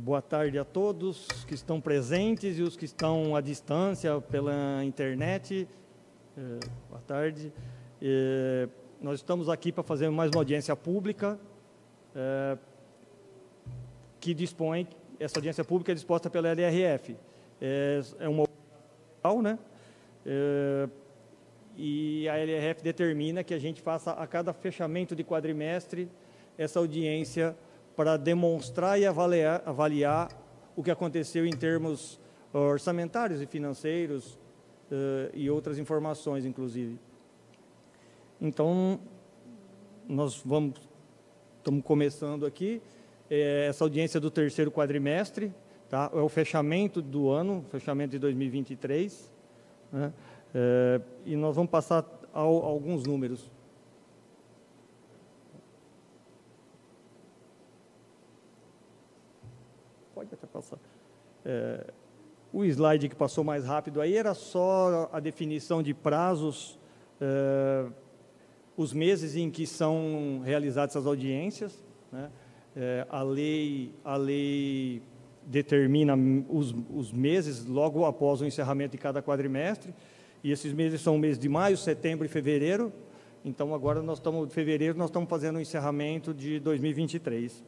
Boa tarde a todos que estão presentes e os que estão à distância pela internet. Boa tarde. Nós estamos aqui para fazer mais uma audiência pública que dispõe, essa audiência pública é disposta pela LRF. É uma obrigação, né? E a LRF determina que a gente faça a cada fechamento de quadrimestre essa audiência para demonstrar e avaliar o que aconteceu em termos orçamentários e financeiros e outras informações, inclusive. Então, nós estamos começando aqui essa audiência do terceiro quadrimestre, tá? É o fechamento do ano, fechamento de 2023, né? E nós vamos passar a alguns números. Pode até passar. O slide que passou mais rápido aí era só a definição de prazos, os meses em que são realizadas essas audiências, né? A lei determina os meses logo após o encerramento de cada quadrimestre, e esses meses são o mês de maio, setembro e fevereiro. Então, agora nós estamos em fevereiro, nós estamos fazendo o encerramento de 2023.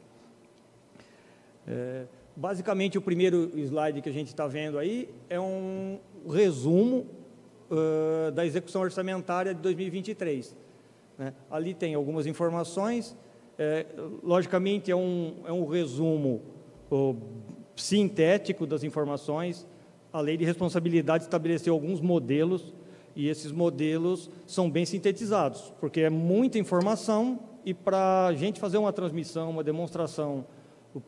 Basicamente, o primeiro slide que a gente está vendo aí é um resumo da execução orçamentária de 2023. Né? Ali tem algumas informações, logicamente é um resumo sintético das informações. A Lei de Responsabilidade estabeleceu alguns modelos, e esses modelos são bem sintetizados, porque é muita informação, e para a gente fazer uma transmissão, uma demonstração,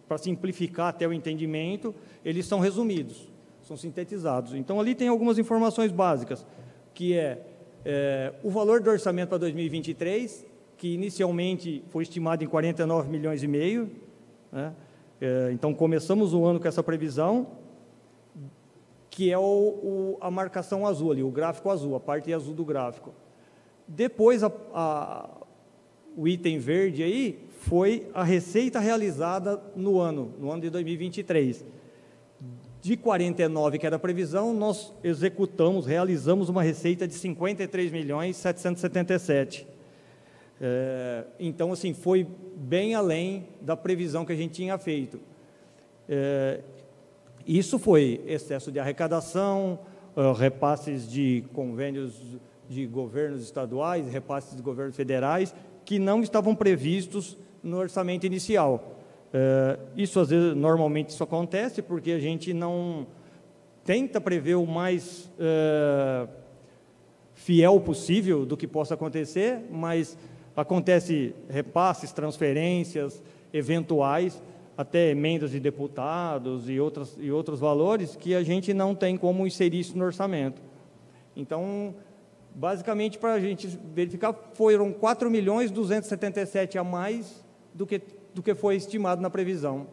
para simplificar até o entendimento, eles são resumidos, são sintetizados. Então, ali tem algumas informações básicas, que o valor do orçamento para 2023, que inicialmente foi estimado em 49,5 milhões, né? Então, começamos o ano com essa previsão, que é a marcação azul ali, o gráfico azul, a parte azul do gráfico. Depois, o item verde aí foi a receita realizada no ano de 2023. De 49, que era a previsão, nós realizamos uma receita de 53.777.000. Então, assim, foi bem além da previsão que a gente tinha feito. Isso foi excesso de arrecadação, repasses de convênios de governos estaduais, repasses de governos federais, que não estavam previstos no orçamento inicial. Isso, às vezes, normalmente isso acontece, porque a gente não tenta prever o mais fiel possível do que possa acontecer, mas acontece repasses, transferências eventuais, até emendas de deputados e outros valores que a gente não tem como inserir isso no orçamento. Então, basicamente, para a gente verificar, foram 4.277.000 a mais do que foi estimado na previsão.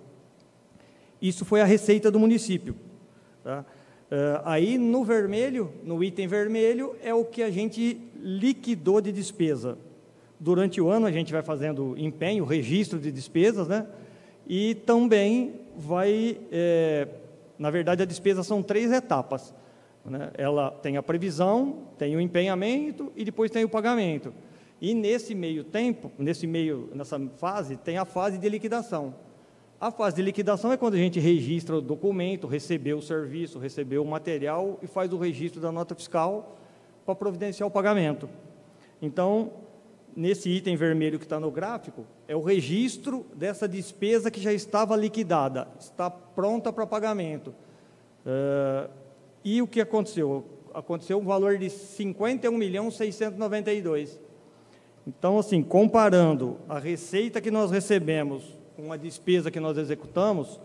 Isso foi a receita do município. Tá? Aí, no vermelho, no item vermelho, é o que a gente liquidou de despesa. Durante o ano, a gente vai fazendo empenho, registro de despesas, né? E também na verdade, a despesa são 3 etapas, né? Ela tem a previsão, tem o empenhamento e depois tem o pagamento. E nessa fase, tem a fase de liquidação. A fase de liquidação é quando a gente registra o documento, recebeu o serviço, recebeu o material e faz o registro da nota fiscal para providenciar o pagamento. Então, nesse item vermelho que está no gráfico, é o registro dessa despesa que já estava liquidada, está pronta para pagamento. E o que aconteceu? Aconteceu um valor de 51.692.000. Então, assim, comparando a receita que nós recebemos com a despesa que nós executamos,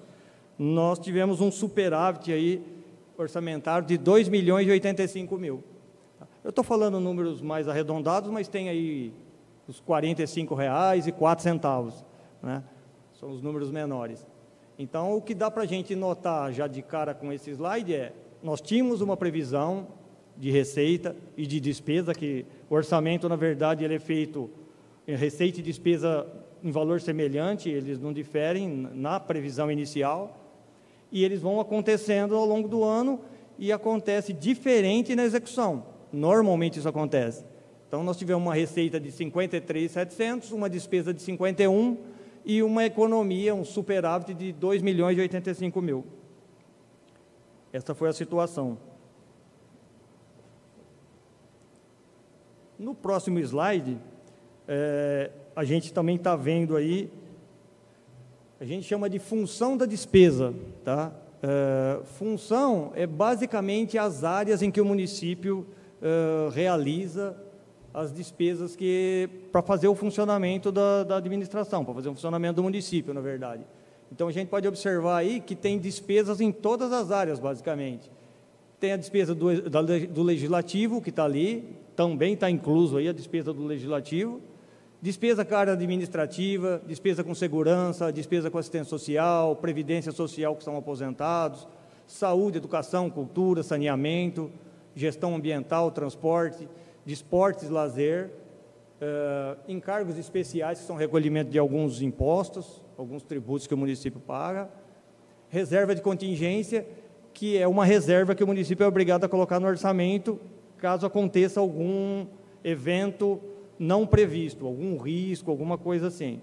nós tivemos um superávit aí orçamentário de 2.085.000. Eu estou falando números mais arredondados, mas tem aí os R$ 45,04, né? São os números menores. Então, o que dá para a gente notar já de cara com esse slide nós tínhamos uma previsão de receita e de despesa, que o orçamento, na verdade, ele é feito em receita e despesa em valor semelhante, eles não diferem na previsão inicial. e eles vão acontecendo ao longo do ano e acontece diferente na execução. Normalmente isso acontece. Então, nós tivemos uma receita de 53.700, uma despesa de 51 e uma economia, um superávit de 2.085.000. Essa foi a situação. No próximo slide, a gente também está vendo aí, a gente chama de função da despesa, tá? Função é basicamente as áreas em que o município realiza as despesas para fazer o funcionamento da administração, para fazer o funcionamento do município, na verdade. Então, a gente pode observar aí que tem despesas em todas as áreas, basicamente. Tem a despesa do legislativo, que está ali, também está incluso aí a despesa do legislativo, despesa com a área administrativa, despesa com segurança, despesa com assistência social, previdência social que são aposentados, saúde, educação, cultura, saneamento, gestão ambiental, transporte, de esportes, lazer, encargos especiais, que são recolhimento de alguns impostos, alguns tributos que o município paga, reserva de contingência, que é uma reserva que o município é obrigado a colocar no orçamento, caso aconteça algum evento não previsto, algum risco, alguma coisa assim.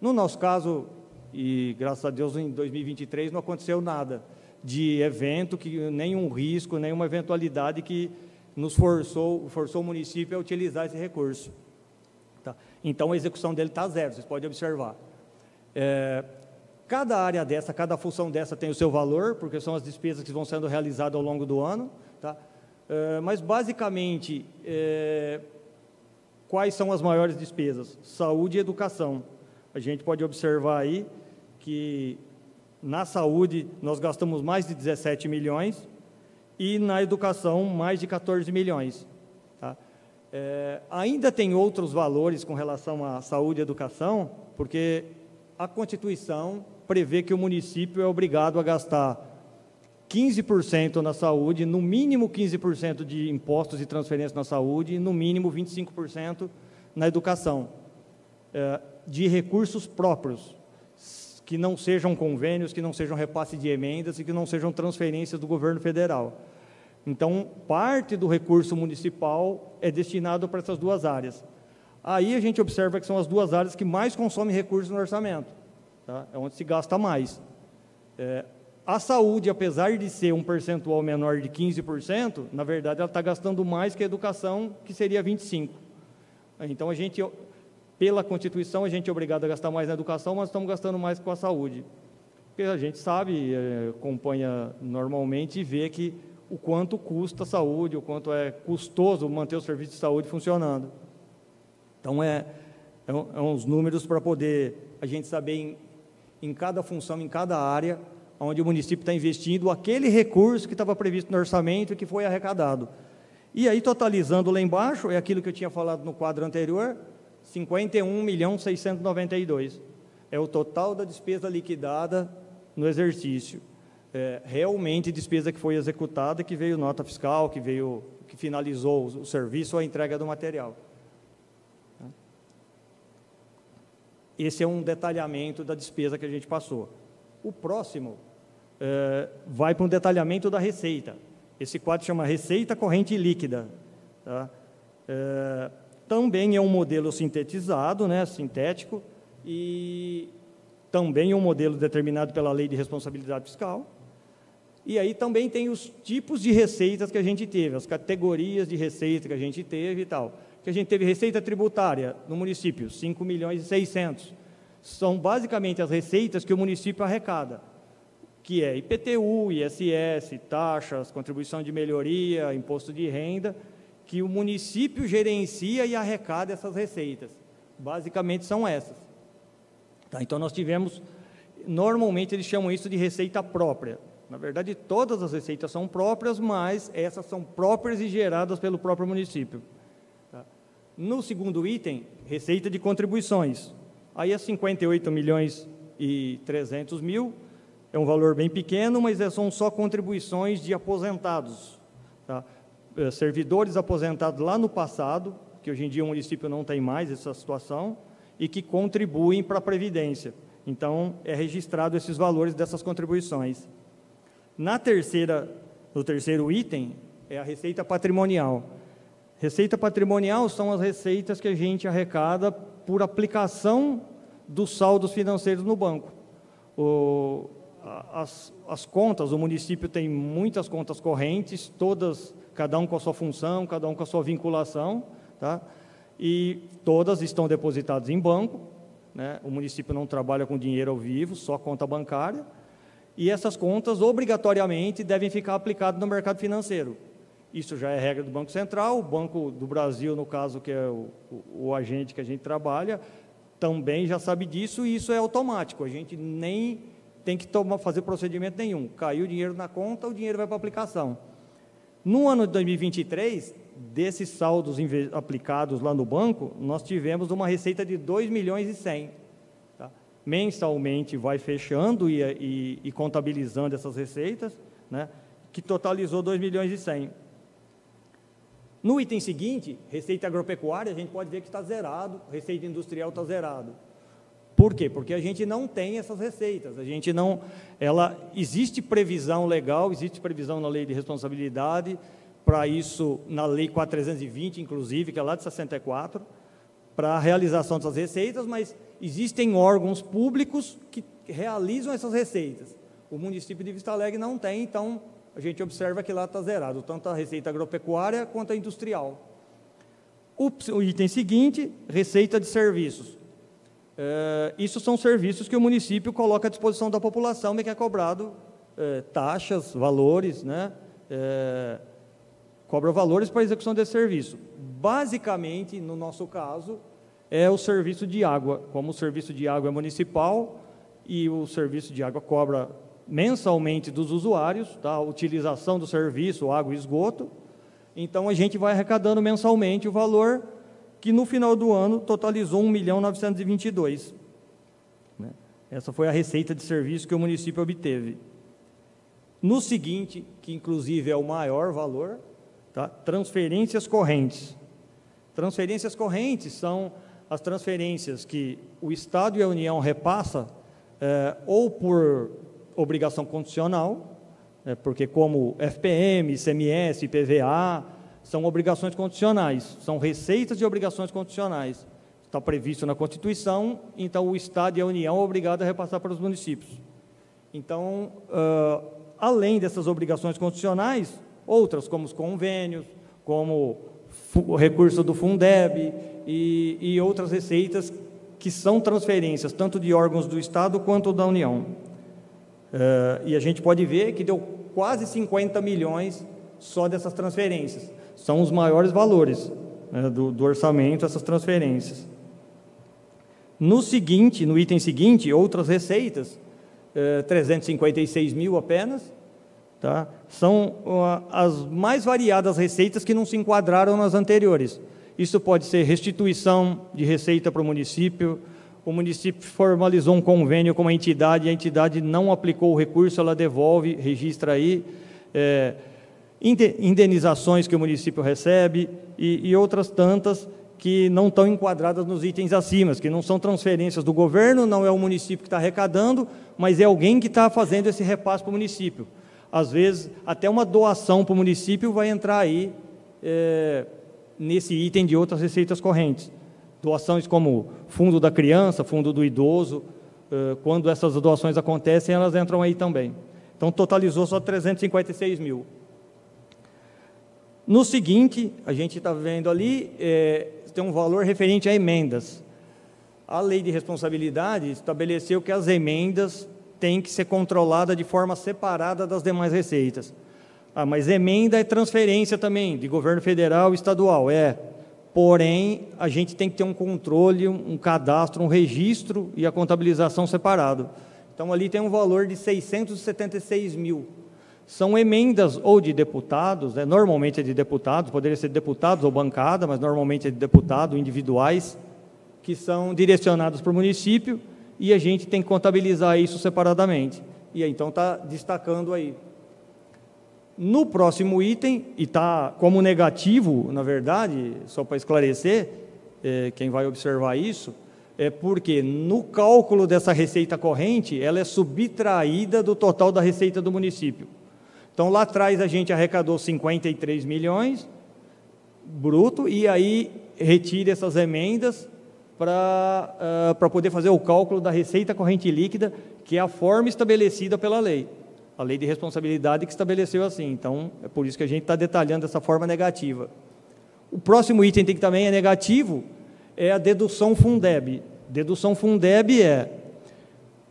No nosso caso, e graças a Deus em 2023 não aconteceu nada de evento, nenhum risco, nenhuma eventualidade que nos forçou o município a utilizar esse recurso. Tá? Então, a execução dele está zero, vocês podem observar. Cada área dessa, cada função dessa tem o seu valor, porque são as despesas que vão sendo realizadas ao longo do ano. Tá? Mas, basicamente, quais são as maiores despesas? Saúde e educação. A gente pode observar aí que, na saúde, nós gastamos mais de 17 milhões, e na educação mais de 14 milhões. Tá? Ainda tem outros valores com relação à saúde e educação, porque a Constituição prevê que o município é obrigado a gastar 15% na saúde, no mínimo 15% de impostos e transferências na saúde, e no mínimo 25% na educação, de recursos próprios, que não sejam convênios, que não sejam repasse de emendas e que não sejam transferências do governo federal. Então, parte do recurso municipal é destinado para essas duas áreas. Aí a gente observa que são as duas áreas que mais consomem recursos no orçamento. Tá? É onde se gasta mais. A saúde, apesar de ser um percentual menor de 15%, na verdade ela está gastando mais que a educação, que seria 25%. Então, pela Constituição, a gente é obrigado a gastar mais na educação, mas estamos gastando mais com a saúde. Porque a gente sabe, acompanha normalmente e vê que o quanto custa a saúde, o quanto é custoso manter o serviço de saúde funcionando. Então, uns números para poder a gente saber em cada função, em cada área, onde o município está investindo aquele recurso que estava previsto no orçamento e que foi arrecadado. E aí, totalizando lá embaixo, é aquilo que eu tinha falado no quadro anterior, 51.692.000. É o total da despesa liquidada no exercício. Realmente despesa que foi executada, que veio nota fiscal, que finalizou o serviço ou a entrega do material. Esse é um detalhamento da despesa que a gente passou. O próximo vai para um detalhamento da receita. Esse quadro chama Receita Corrente Líquida. Tá? Também é um modelo sintetizado, né, sintético, e também é um modelo determinado pela Lei de Responsabilidade Fiscal. E aí também tem os tipos de receitas que a gente teve, as categorias de receita que a gente teve e tal. Que a gente teve receita tributária no município, 5.600.000. São basicamente as receitas que o município arrecada, que é IPTU, ISS, taxas, contribuição de melhoria, imposto de renda, que o município gerencia e arrecada essas receitas. Basicamente são essas. Tá? Então, nós tivemos, normalmente eles chamam isso de receita própria. Na verdade, todas as receitas são próprias, mas essas são próprias e geradas pelo próprio município. Tá? No segundo item, receita de contribuições. Aí é 58.300.000, é um valor bem pequeno, mas são só contribuições de aposentados. Tá? Servidores aposentados lá no passado, que hoje em dia o município não tem mais essa situação, e que contribuem para a Previdência. Então, é registrado esses valores dessas contribuições. No terceiro item, é a receita patrimonial. Receita patrimonial são as receitas que a gente arrecada por aplicação dos saldos financeiros no banco. As contas, o município tem muitas contas correntes, todas, cada um com a sua função, cada um com a sua vinculação, tá? E todas estão depositadas em banco, né? O município não trabalha com dinheiro ao vivo, só conta bancária, e essas contas, obrigatoriamente, devem ficar aplicadas no mercado financeiro. Isso já é regra do Banco Central, o Banco do Brasil, no caso, que é o agente que a gente trabalha, também já sabe disso, e isso é automático, a gente nem tem que fazer procedimento nenhum. Caiu o dinheiro na conta, o dinheiro vai para a aplicação. No ano de 2023, desses saldos aplicados lá no banco, nós tivemos uma receita de 2 milhões e 100. Tá? Mensalmente vai fechando e contabilizando essas receitas, né, que totalizou 2 milhões e 100. No item seguinte, receita agropecuária, a gente pode ver que está zerado, receita industrial está zerado. Por quê? Porque a gente não tem essas receitas, existe previsão legal, existe previsão na lei de responsabilidade, para isso, na lei 4.320, inclusive, que é lá de 64, para a realização dessas receitas, mas existem órgãos públicos que realizam essas receitas. O município de Vista Alegre não tem, então a gente observa que lá está zerado, tanto a receita agropecuária quanto a industrial. O item seguinte, receita de serviços. Isso são serviços que o município coloca à disposição da população e que é cobrado taxas, valores, né? Cobra valores para a execução desse serviço. Basicamente, no nosso caso, é o serviço de água. Como o serviço de água é municipal e o serviço de água cobra mensalmente dos usuários, tá? A utilização do serviço, água e esgoto, então a gente vai arrecadando mensalmente o valor que no final do ano totalizou 1.922.000. Né? Essa foi a receita de serviço que o município obteve. No seguinte, que inclusive é o maior valor, tá? Transferências correntes. Transferências correntes são as transferências que o Estado e a União repassa ou por obrigação condicional, porque como FPM, ICMS, IPVA, são obrigações condicionais, são receitas de obrigações condicionais. Está previsto na Constituição, então o Estado e a União são obrigados a repassar para os municípios. Então, além dessas obrigações condicionais, outras, como os convênios, como o recurso do Fundeb e outras receitas que são transferências, tanto de órgãos do Estado quanto da União. E a gente pode ver que deu quase 50 milhões só dessas transferências. São os maiores valores, né, do orçamento, essas transferências. No item seguinte, outras receitas, 356.000 apenas, tá? São as mais variadas receitas que não se enquadraram nas anteriores. Isso pode ser restituição de receita para o município formalizou um convênio com uma entidade, e a entidade não aplicou o recurso, ela devolve, registra aí, indenizações que o município recebe e outras tantas que não estão enquadradas nos itens acima, que não são transferências do governo, não é o município que está arrecadando, mas é alguém que está fazendo esse repasse para o município. Às vezes, até uma doação para o município vai entrar aí nesse item de outras receitas correntes. Doações como fundo da criança, fundo do idoso, quando essas doações acontecem, elas entram aí também. Então, totalizou só 356.000. No seguinte, a gente está vendo ali, tem um valor referente a emendas. A lei de responsabilidade estabeleceu que as emendas têm que ser controladas de forma separada das demais receitas. Mas emenda é transferência também, de governo federal e estadual, Porém, a gente tem que ter um controle, um cadastro, um registro e a contabilização separado. Então, ali tem um valor de 676.000. São emendas ou de deputados, normalmente é de deputados, poderia ser de deputados ou bancada, mas normalmente é de deputados individuais, que são direcionados para o município e a gente tem que contabilizar isso separadamente. E aí, então, está destacando aí. No próximo item, e está como negativo, na verdade, só para esclarecer, quem vai observar isso, é porque no cálculo dessa receita corrente, ela é subtraída do total da receita do município. Então, lá atrás, a gente arrecadou 53 milhões, bruto, e aí retira essas emendas para poder fazer o cálculo da receita corrente líquida, que é a forma estabelecida pela lei. A lei de responsabilidade que estabeleceu assim. Então, é por isso que a gente está detalhando essa forma negativa. O próximo item que também é negativo é a dedução Fundeb. Dedução Fundeb é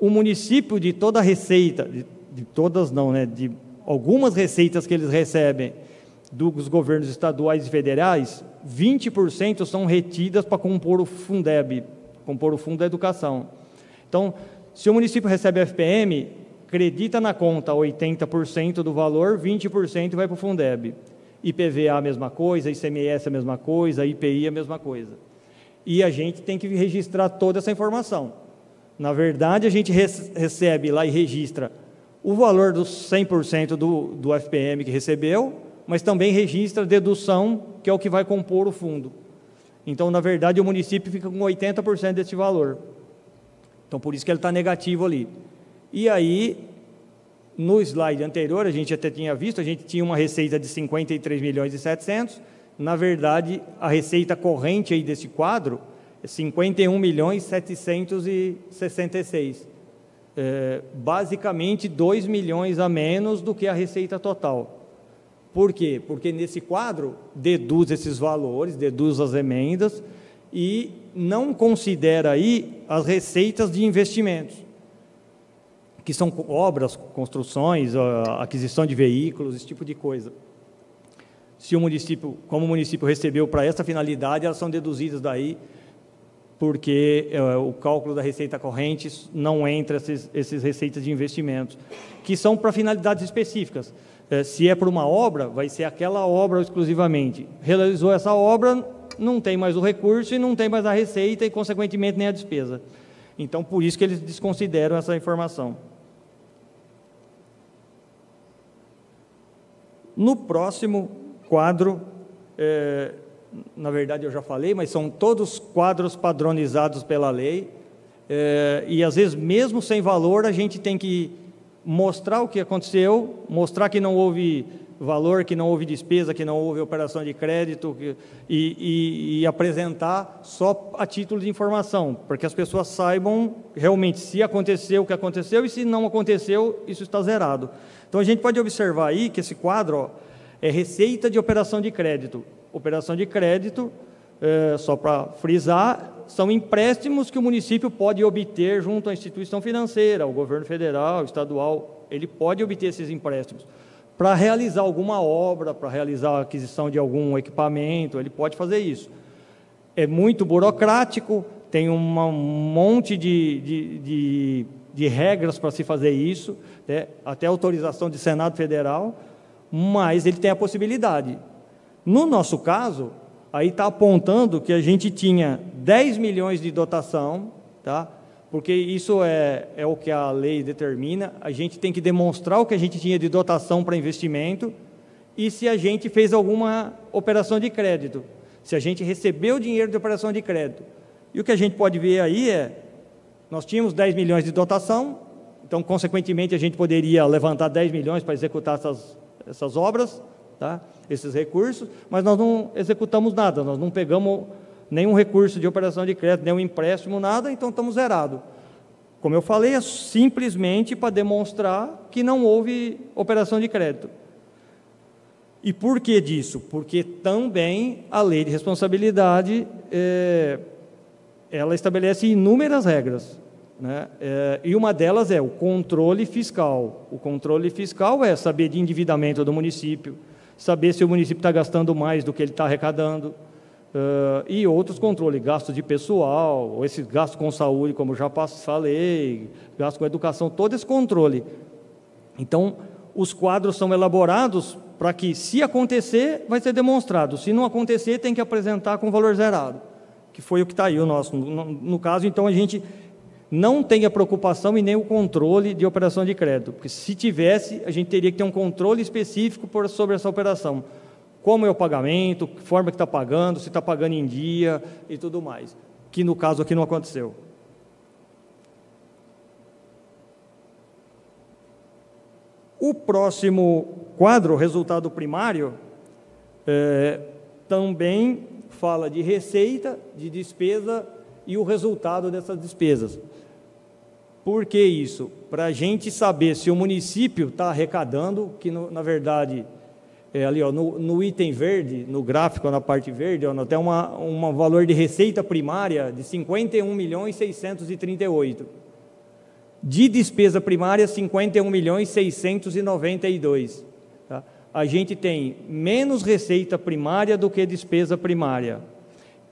o município de toda a receita, de todas não, né, de algumas receitas que eles recebem dos governos estaduais e federais, 20% são retidas para compor o Fundeb, compor o Fundo da Educação. Então, se o município recebe FPM, acredita na conta 80% do valor, 20% vai para o Fundeb. IPVA a mesma coisa, ICMS a mesma coisa, IPI a mesma coisa. E a gente tem que registrar toda essa informação. Na verdade, a gente recebe lá e registra o valor dos 100% do FPM que recebeu, mas também registra a dedução, que é o que vai compor o fundo. Então, na verdade, o município fica com 80% desse valor. Então, por isso que ele está negativo ali. E aí, no slide anterior, a gente até tinha visto, a gente tinha uma receita de 53 milhões e 700, na verdade, a receita corrente aí desse quadro é 51 milhões 766. Basicamente 2 milhões a menos do que a receita total. Por quê? Porque nesse quadro deduz esses valores, deduz as emendas e não considera aí as receitas de investimentos, que são obras, construções, aquisição de veículos, esse tipo de coisa. Se o município, como o município recebeu para essa finalidade, elas são deduzidas daí, porque o cálculo da receita corrente não entra esses receitas de investimentos, que são para finalidades específicas. Se é para uma obra, vai ser aquela obra exclusivamente. Realizou essa obra, não tem mais o recurso e não tem mais a receita e, consequentemente, nem a despesa. Então, por isso que eles desconsideram essa informação. No próximo quadro, na verdade eu já falei, mas são todos quadros padronizados pela lei, e às vezes mesmo sem valor a gente tem que mostrar o que aconteceu, mostrar que não houve valor, que não houve despesa, que não houve operação de crédito, e apresentar só a título de informação, para que as pessoas saibam realmente se aconteceu o que aconteceu e se não aconteceu, isso está zerado. Então a gente pode observar aí que esse quadro é receita de operação de crédito. Operação de crédito, só para frisar, são empréstimos que o município pode obter junto à instituição financeira, ao governo federal, estadual. Ele pode obter esses empréstimos para realizar alguma obra, para realizar a aquisição de algum equipamento, ele pode fazer isso. É muito burocrático, tem um monte de regras para se fazer isso, né? Até autorização de Senado Federal, mas ele tem a possibilidade. No nosso caso, aí está apontando que a gente tinha 10 milhões de dotação, tá? Porque isso é o que a lei determina, a gente tem que demonstrar o que a gente tinha de dotação para investimento e se a gente fez alguma operação de crédito, se a gente recebeu dinheiro de operação de crédito. E o que a gente pode ver aí nós tínhamos 10 milhões de dotação, então, consequentemente, a gente poderia levantar 10 milhões para executar essas obras, tá? Esses recursos, mas nós não executamos nada, nós não pegamos nenhum recurso de operação de crédito, nenhum empréstimo, nada, então estamos zerados. Como eu falei, é simplesmente para demonstrar que não houve operação de crédito. E por que disso? Porque também a lei de responsabilidade, ela estabelece inúmeras regras, né? E uma delas é o controle fiscal. O controle fiscal é saber de endividamento do município, saber se o município está gastando mais do que ele está arrecadando, e outros controles, gastos de pessoal, ou esses gastos com saúde, como eu já falei, gastos com educação, todo esse controle. Então, os quadros são elaborados para que, se acontecer, vai ser demonstrado. Se não acontecer, tem que apresentar com valor zerado, que foi o que está aí o nosso. No caso, então, a gente não tem a preocupação e nem o controle de operação de crédito, porque se tivesse, a gente teria que ter um controle específico sobre essa operação. Como é o pagamento, que forma que está pagando, se está pagando em dia e tudo mais, que no caso aqui não aconteceu. O próximo quadro, o resultado primário, também fala de receita, de despesa e o resultado dessas despesas. Por que isso? Para a gente saber se o município está arrecadando, que na verdade, ali ó, no item verde, no gráfico, na parte verde, ó, tem um valor de receita primária de 51.638. De despesa primária, 51.692. Tá? A gente tem menos receita primária do que despesa primária.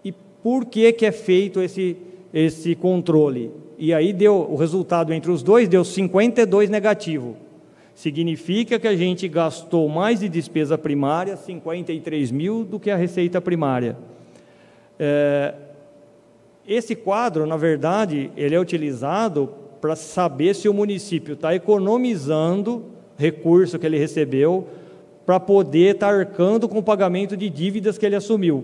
E por que é feito esse controle? E aí o resultado entre os dois deu 52 negativo. Significa que a gente gastou mais de despesa primária, 53 mil, do que a receita primária. Esse quadro, na verdade, ele é utilizado para saber se o município está economizando recurso que ele recebeu para poder estar arcando com o pagamento de dívidas que ele assumiu.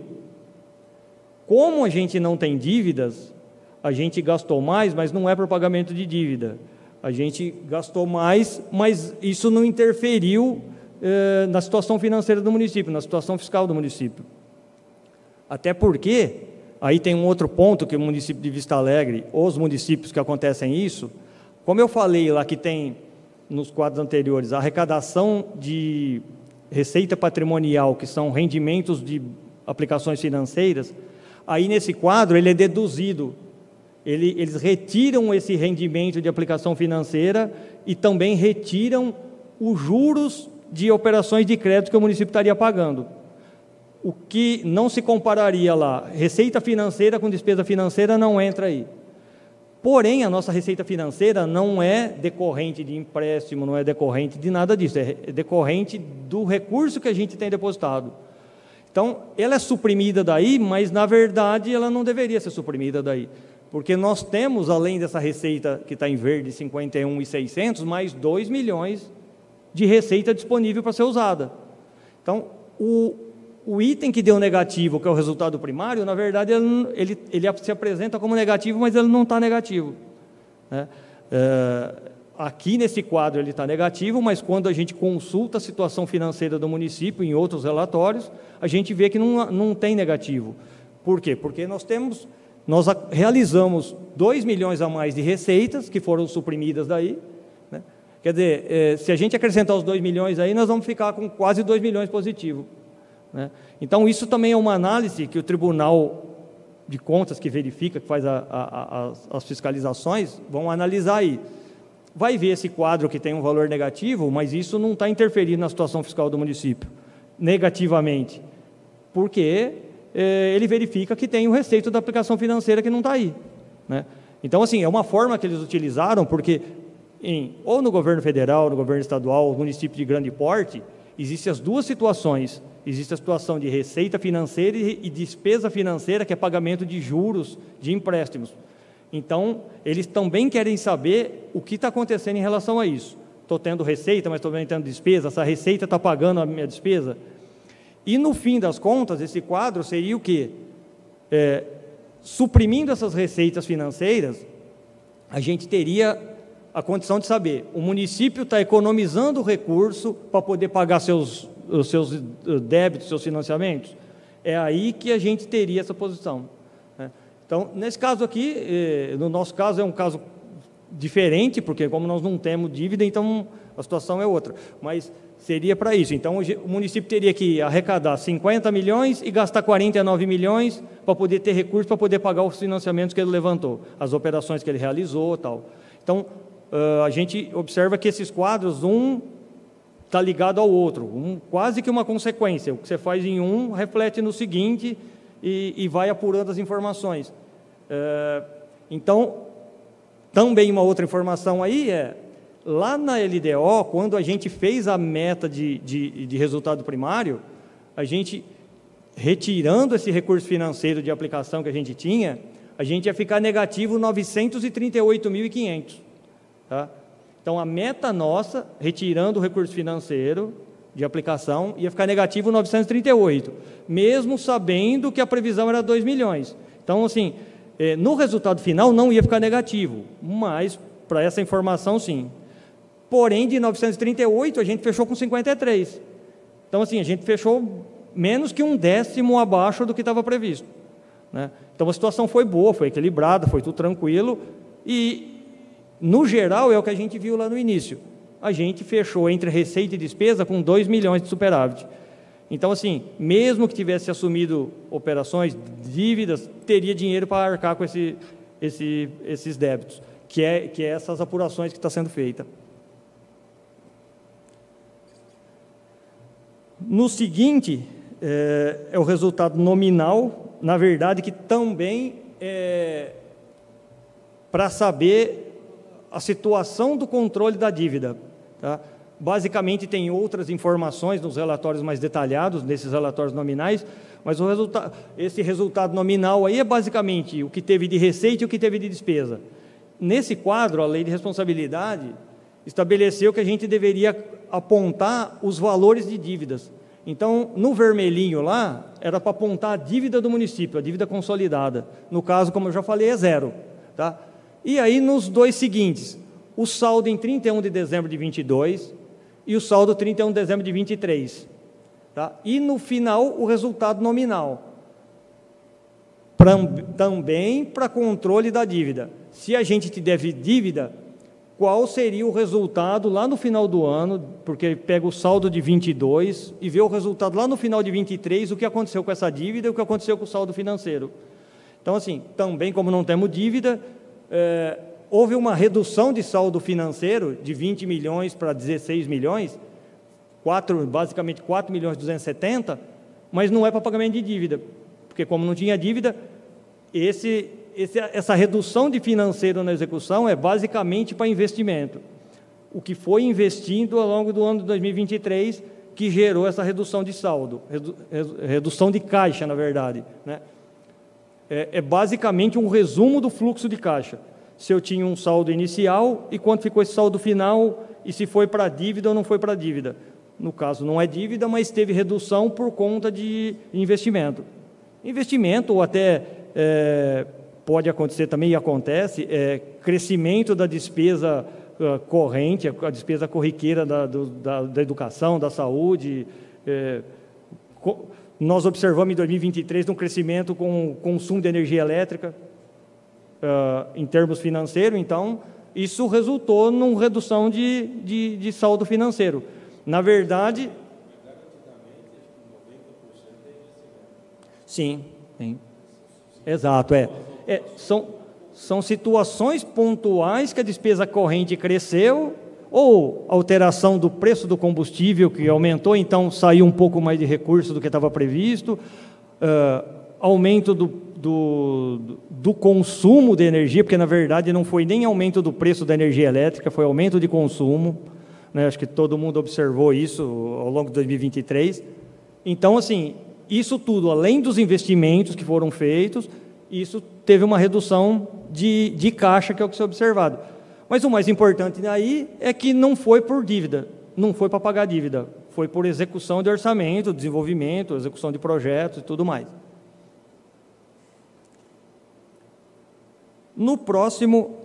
Como a gente não tem dívidas, a gente gastou mais, mas não é por pagamento de dívida. A gente gastou mais, mas isso não interferiu na situação financeira do município, na situação fiscal do município. Até porque, aí tem um outro ponto que o município de Vista Alegre, os municípios que acontecem isso, como eu falei lá que tem, nos quadros anteriores, a arrecadação de receita patrimonial, que são rendimentos de aplicações financeiras, aí nesse quadro ele é deduzido. Eles retiram esse rendimento de aplicação financeira e também retiram os juros de operações de crédito que o município estaria pagando. O que não se compararia lá, receita financeira com despesa financeira, não entra aí. Porém, a nossa receita financeira não é decorrente de empréstimo, não é decorrente de nada disso, é decorrente do recurso que a gente tem depositado. Então, ela é suprimida daí, mas, na verdade, ela não deveria ser suprimida daí. Porque nós temos, além dessa receita que está em verde, 51.600, mais 2 milhões de receita disponível para ser usada. Então, o item que deu negativo, que é o resultado primário, na verdade, ele se apresenta como negativo, mas ele não está negativo. Né? Aqui nesse quadro ele está negativo, mas quando a gente consulta a situação financeira do município em outros relatórios, a gente vê que não tem negativo. Por quê? Porque nós realizamos 2 milhões a mais de receitas, que foram suprimidas daí. Né? Quer dizer, se a gente acrescentar os 2 milhões aí, nós vamos ficar com quase 2 milhões positivo. Né? Então, isso também é uma análise que o Tribunal de Contas, que verifica, que faz as fiscalizações, vão analisar aí. Vai ver esse quadro que tem um valor negativo, mas isso não está interferindo na situação fiscal do município, negativamente, porque ele verifica que tem o receito da aplicação financeira que não está aí. Né? Então, assim, é uma forma que eles utilizaram, porque ou no governo federal, no governo estadual, município de grande porte, existem as duas situações. Existe a situação de receita financeira e despesa financeira, que é pagamento de juros de empréstimos. Então, eles também querem saber o que está acontecendo em relação a isso. Estou tendo receita, mas estou tendo despesa, essa receita está pagando a minha despesa? E, no fim das contas, esse quadro seria o quê? Suprimindo essas receitas financeiras, a gente teria a condição de saber, o município está economizando recurso para poder pagar os seus débitos, seus financiamentos? É aí que a gente teria essa posição. Né? Então, nesse caso aqui, no nosso caso, é um caso diferente, porque como nós não temos dívida, então a situação é outra. Mas seria para isso. Então, o município teria que arrecadar 50 milhões e gastar 49 milhões para poder ter recursos para poder pagar os financiamentos que ele levantou, as operações que ele realizou e tal. Então, a gente observa que esses quadros, um está ligado ao outro, quase que uma consequência. O que você faz em um reflete no seguinte e vai apurando as informações. Então, também uma outra informação aí lá na LDO, quando a gente fez a meta de resultado primário, a gente, retirando esse recurso financeiro de aplicação que a gente tinha, a gente ia ficar negativo 938.500. Tá? Então, a meta nossa, retirando o recurso financeiro de aplicação, ia ficar negativo 938, mesmo sabendo que a previsão era 2 milhões. Então, assim, no resultado final não ia ficar negativo, mas para essa informação, sim. porém, de 938, a gente fechou com 53. Então, assim, a gente fechou menos que 1/10 abaixo do que estava previsto, né? Então, a situação foi boa, foi equilibrada, foi tudo tranquilo, e, no geral, é o que a gente viu lá no início. A gente fechou entre receita e despesa com 2 milhões de superávit. Então, assim, mesmo que tivesse assumido operações, dívidas, teria dinheiro para arcar com esses débitos, que é essas apurações que está sendo feita. No seguinte, é o resultado nominal, na verdade, que também é para saber a situação do controle da dívida, tá? Basicamente, tem outras informações nos relatórios mais detalhados, nesses relatórios nominais, mas esse resultado nominal aí é basicamente o que teve de receita e o que teve de despesa. Nesse quadro, a Lei de Responsabilidade estabeleceu que a gente deveria apontar os valores de dívidas. Então, no vermelhinho lá, era para apontar a dívida do município, a dívida consolidada. No caso, como eu já falei, é 0. Tá? E aí, nos dois seguintes, o saldo em 31 de dezembro de 22 e o saldo 31 de dezembro de 23. Tá? E, no final, o resultado nominal. Também para controle da dívida. Se a gente te deve dívida, qual seria o resultado lá no final do ano, porque pega o saldo de 22 e vê o resultado lá no final de 23, o que aconteceu com essa dívida e o que aconteceu com o saldo financeiro. Então, assim, também como não temos dívida, houve uma redução de saldo financeiro de 20 milhões para 16 milhões, basicamente 4 milhões e 270, mas não é para pagamento de dívida, porque como não tinha dívida, essa redução de financeiro na execução é basicamente para investimento. O que foi investindo ao longo do ano de 2023 que gerou essa redução de saldo, redução de caixa, na verdade, né? É basicamente um resumo do fluxo de caixa. Se eu tinha um saldo inicial e quanto ficou esse saldo final e se foi para dívida ou não foi para dívida. No caso, não é dívida, mas teve redução por conta de investimento. Investimento ou até... pode acontecer também, e acontece, crescimento da despesa corrente, a despesa corriqueira da educação, da saúde. Nós observamos em 2023 um crescimento com o consumo de energia elétrica, em termos financeiros, então, isso resultou numa redução de saldo financeiro. Na verdade... Sim, sim. Exato, são situações pontuais que a despesa corrente cresceu, ou alteração do preço do combustível que aumentou, então saiu um pouco mais de recurso do que estava previsto, aumento do consumo de energia, porque na verdade não foi nem aumento do preço da energia elétrica, foi aumento de consumo, né? Acho que todo mundo observou isso ao longo de 2023. Então, assim, isso tudo, além dos investimentos que foram feitos, isso teve uma redução de caixa, que é o que foi observado. Mas o mais importante daí é que não foi por dívida, não foi para pagar dívida, foi por execução de orçamento, desenvolvimento, execução de projetos e tudo mais. No próximo,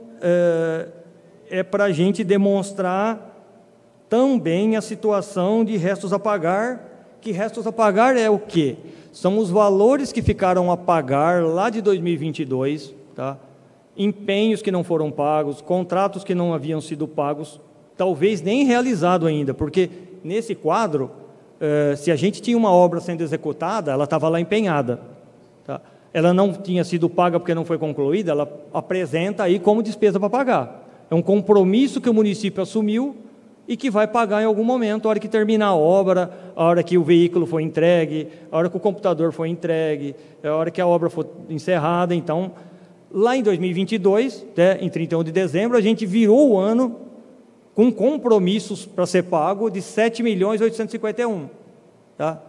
é para a gente demonstrar também a situação de restos a pagar, que restos a pagar é o quê? São os valores que ficaram a pagar lá de 2022, tá? Empenhos que não foram pagos, contratos que não haviam sido pagos, talvez nem realizado ainda, porque nesse quadro, se a gente tinha uma obra sendo executada, ela estava lá empenhada, tá? Ela não tinha sido paga porque não foi concluída, ela apresenta aí como despesa para pagar. É um compromisso que o município assumiu e que vai pagar em algum momento, a hora que terminar a obra, a hora que o veículo for entregue, a hora que o computador for entregue, a hora que a obra for encerrada. Então, lá em 2022, em 31 de dezembro, a gente virou o ano com compromissos para ser pago de 7.851.000, tá?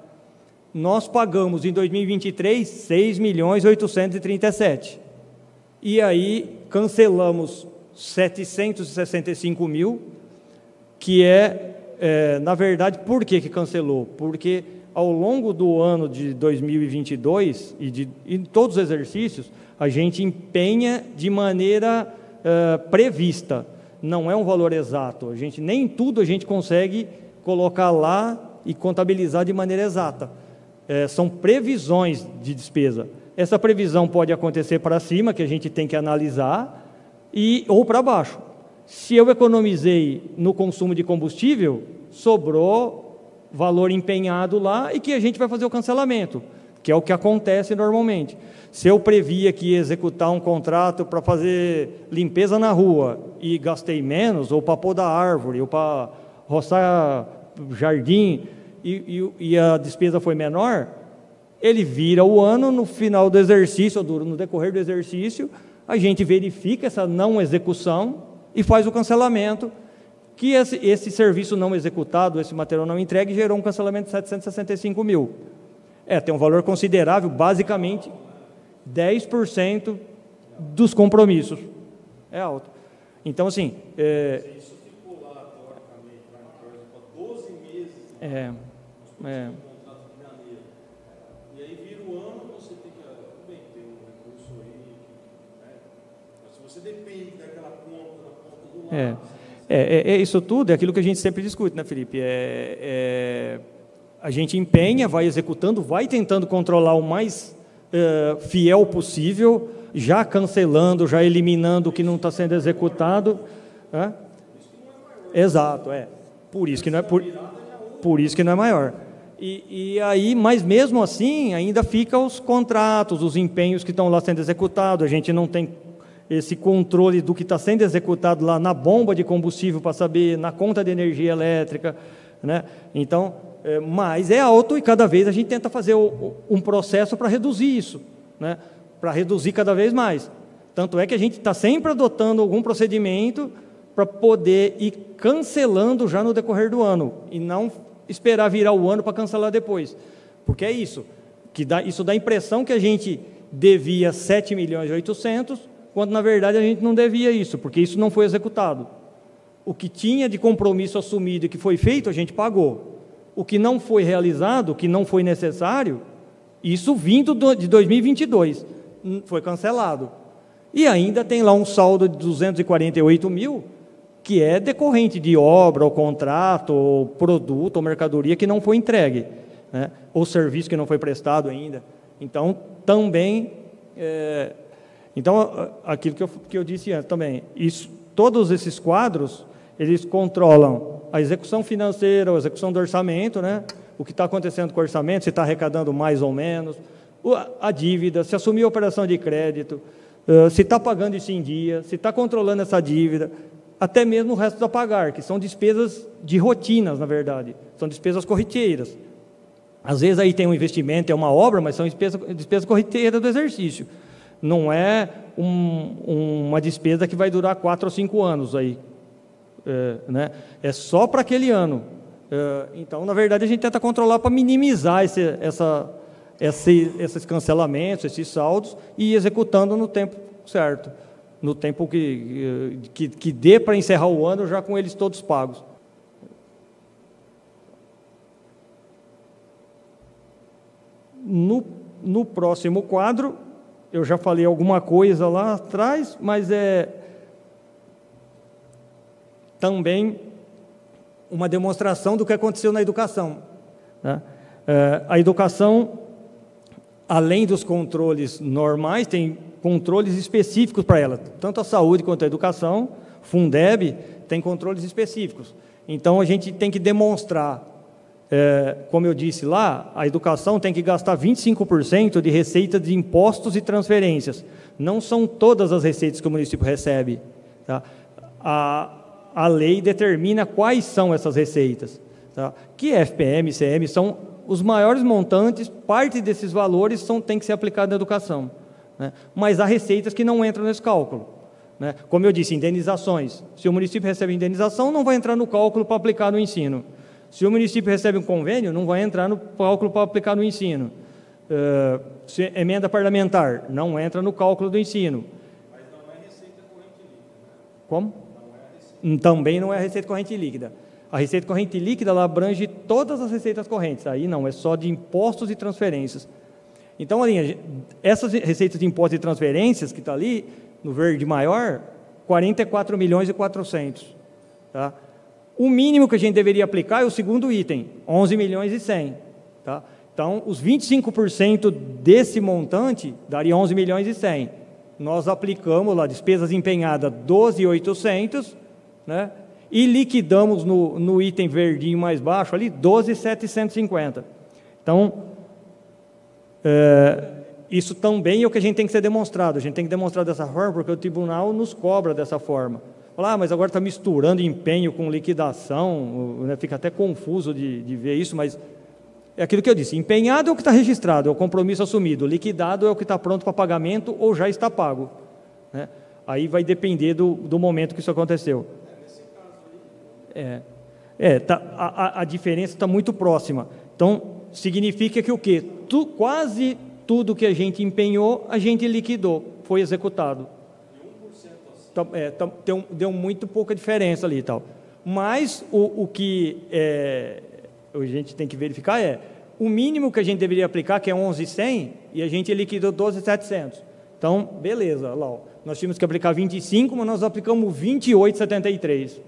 Nós pagamos em 2023 6.837.000. E aí cancelamos 765.000, que na verdade, por que cancelou? Porque ao longo do ano de 2022 e em todos os exercícios, a gente empenha de maneira prevista. não é um valor exato. Nem tudo a gente consegue colocar lá e contabilizar de maneira exata. São previsões de despesa. Essa previsão pode acontecer para cima, que a gente tem que analisar, ou para baixo. Se eu economizei no consumo de combustível, sobrou valor empenhado lá e que a gente vai fazer o cancelamento, que é o que acontece normalmente. Se eu previa que ia executar um contrato para fazer limpeza na rua e gastei menos, ou para podar árvore, ou para roçar jardim, e a despesa foi menor, ele vira o ano, no final do exercício, ou no decorrer do exercício, a gente verifica essa não execução e faz o cancelamento, que esse serviço não executado, esse material não entregue, gerou um cancelamento de 765 mil. Tem um valor considerável, basicamente 10% dos compromissos. É alto. Então, assim... Isso ficou lá, teoricamente, para 12 meses, contrato de janeiro. E aí vira o ano, você tem que... Tudo bem, tem um recurso aí, né? Mas se você depende daquela conta, da conta do lado... isso tudo é aquilo que a gente sempre discute, né, Felipe? A gente empenha, vai executando, vai tentando controlar o mais fiel possível, já cancelando, já eliminando o que não está sendo executado. Exato, por isso que não é por isso que não é maior. E aí, mas mesmo assim, ainda fica os contratos, os empenhos que estão lá sendo executados. A gente não tem esse controle do que está sendo executado lá na bomba de combustível para saber, na conta de energia elétrica, né? Então, mas é alto e cada vez a gente tenta fazer um processo para reduzir isso, né? Para reduzir cada vez mais. Tanto é que a gente está sempre adotando algum procedimento para poder ir cancelando já no decorrer do ano e não esperar virar o ano para cancelar depois. Porque é isso, isso dá a impressão que a gente devia 7.800.000, quando na verdade a gente não devia isso, porque isso não foi executado. O que tinha de compromisso assumido e que foi feito, a gente pagou. O que não foi realizado, o que não foi necessário, isso vindo de 2022, foi cancelado. E ainda tem lá um saldo de 248 mil, que é decorrente de obra, ou contrato, ou produto, ou mercadoria que não foi entregue, né? Ou serviço que não foi prestado ainda. Então, também... Então, aquilo que eu disse antes também, todos esses quadros, eles controlam a execução financeira, a execução do orçamento, né? O que está acontecendo com o orçamento, se está arrecadando mais ou menos, a dívida, se assumiu a operação de crédito, se está pagando isso em dia, se está controlando essa dívida, até mesmo o resto a pagar, que são despesas de rotinas, na verdade, são despesas corriqueiras. Às vezes aí tem um investimento, é uma obra, mas são despesas corriqueiras do exercício. Não é uma despesa que vai durar 4 ou 5 anos aí, né? É só para aquele ano. Então, na verdade, a gente tenta controlar para minimizar esses cancelamentos, esses saldos, e ir executando no tempo certo, no tempo que dê para encerrar o ano já com eles todos pagos. No próximo quadro, eu já falei alguma coisa lá atrás, mas é também uma demonstração do que aconteceu na educação, né? A educação, além dos controles normais, tem controles específicos para ela, tanto a saúde quanto a educação. Fundeb tem controles específicos. Então, a gente tem que demonstrar, como eu disse lá, a educação tem que gastar 25% de receita de impostos e transferências. Não são todas as receitas que o município recebe, tá? A lei determina quais são essas receitas, tá? Que FPM, ICM são os maiores montantes, parte desses valores tem que ser aplicado na educação, né? Mas há receitas que não entram nesse cálculo, né? Como eu disse, indenizações. Se o município recebe indenização, não vai entrar no cálculo para aplicar no ensino. Se o município recebe um convênio, não vai entrar no cálculo para aplicar no ensino. Se emenda parlamentar, não entra no cálculo do ensino. Mas não é receita corrente líquida, né? Como? Também não é a receita corrente líquida. A receita corrente líquida ela abrange todas as receitas correntes. Aí não, é só de impostos e transferências. Então, essas receitas de impostos e transferências que está ali, no verde maior, 44 milhões e 400. Tá? O mínimo que a gente deveria aplicar é o segundo item, 11 milhões e 100. Tá? Então, os 25% desse montante daria 11 milhões e 100. Nós aplicamos lá, despesas empenhadas, 12.800, né? E liquidamos no item verdinho mais baixo ali, 12.750. Então, isso também é o que a gente tem que ser demonstrado. A gente tem que demonstrar dessa forma, porque o tribunal nos cobra dessa forma. Fala, mas agora está misturando empenho com liquidação, né? Fica até confuso de ver isso, mas é aquilo que eu disse, empenhado é o que está registrado, é o compromisso assumido, liquidado é o que está pronto para pagamento ou já está pago. Né? Aí vai depender do momento que isso aconteceu. A diferença está muito próxima. Então, significa que o quê? Quase tudo que a gente empenhou, a gente liquidou, foi executado. Deu muito pouca diferença ali e tal. Mas o que a gente tem que verificar o mínimo que a gente deveria aplicar, que é 11.100, e a gente liquidou 12.700. Então, beleza, lá, ó, nós tínhamos que aplicar 25, mas nós aplicamos 28.73.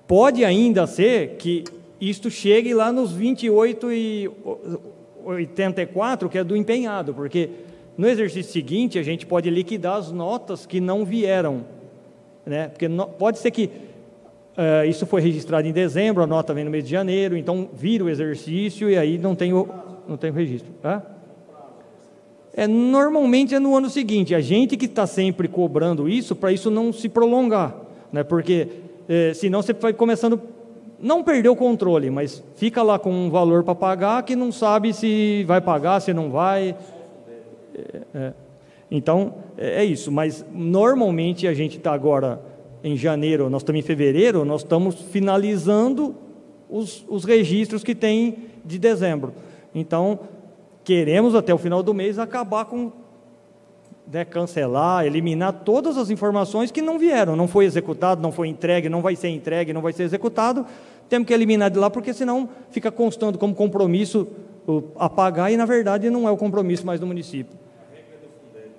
Pode ainda ser que isto chegue lá nos 28.84, que é do empenhado, porque no exercício seguinte a gente pode liquidar as notas que não vieram, né? Porque pode ser que isso foi registrado em dezembro, a nota vem no mês de janeiro, então vira o exercício e aí não tem o registro. Normalmente é no ano seguinte, a gente que está sempre cobrando isso, para isso não se prolongar, né? Porque senão você vai começando, não perder o controle, mas fica lá com um valor para pagar que não sabe se vai pagar, se não vai. Então, é isso, mas normalmente a gente está agora em janeiro, nós estamos em fevereiro, nós estamos finalizando os registros que tem de dezembro. Então, queremos até o final do mês acabar com, cancelar, eliminar todas as informações que não vieram, não foi executado, não foi entregue, não vai ser entregue, não vai ser executado, temos que eliminar de lá, porque senão fica constando como compromisso a pagar e, na verdade, não é o compromisso mais do município. A regra do Fundeb.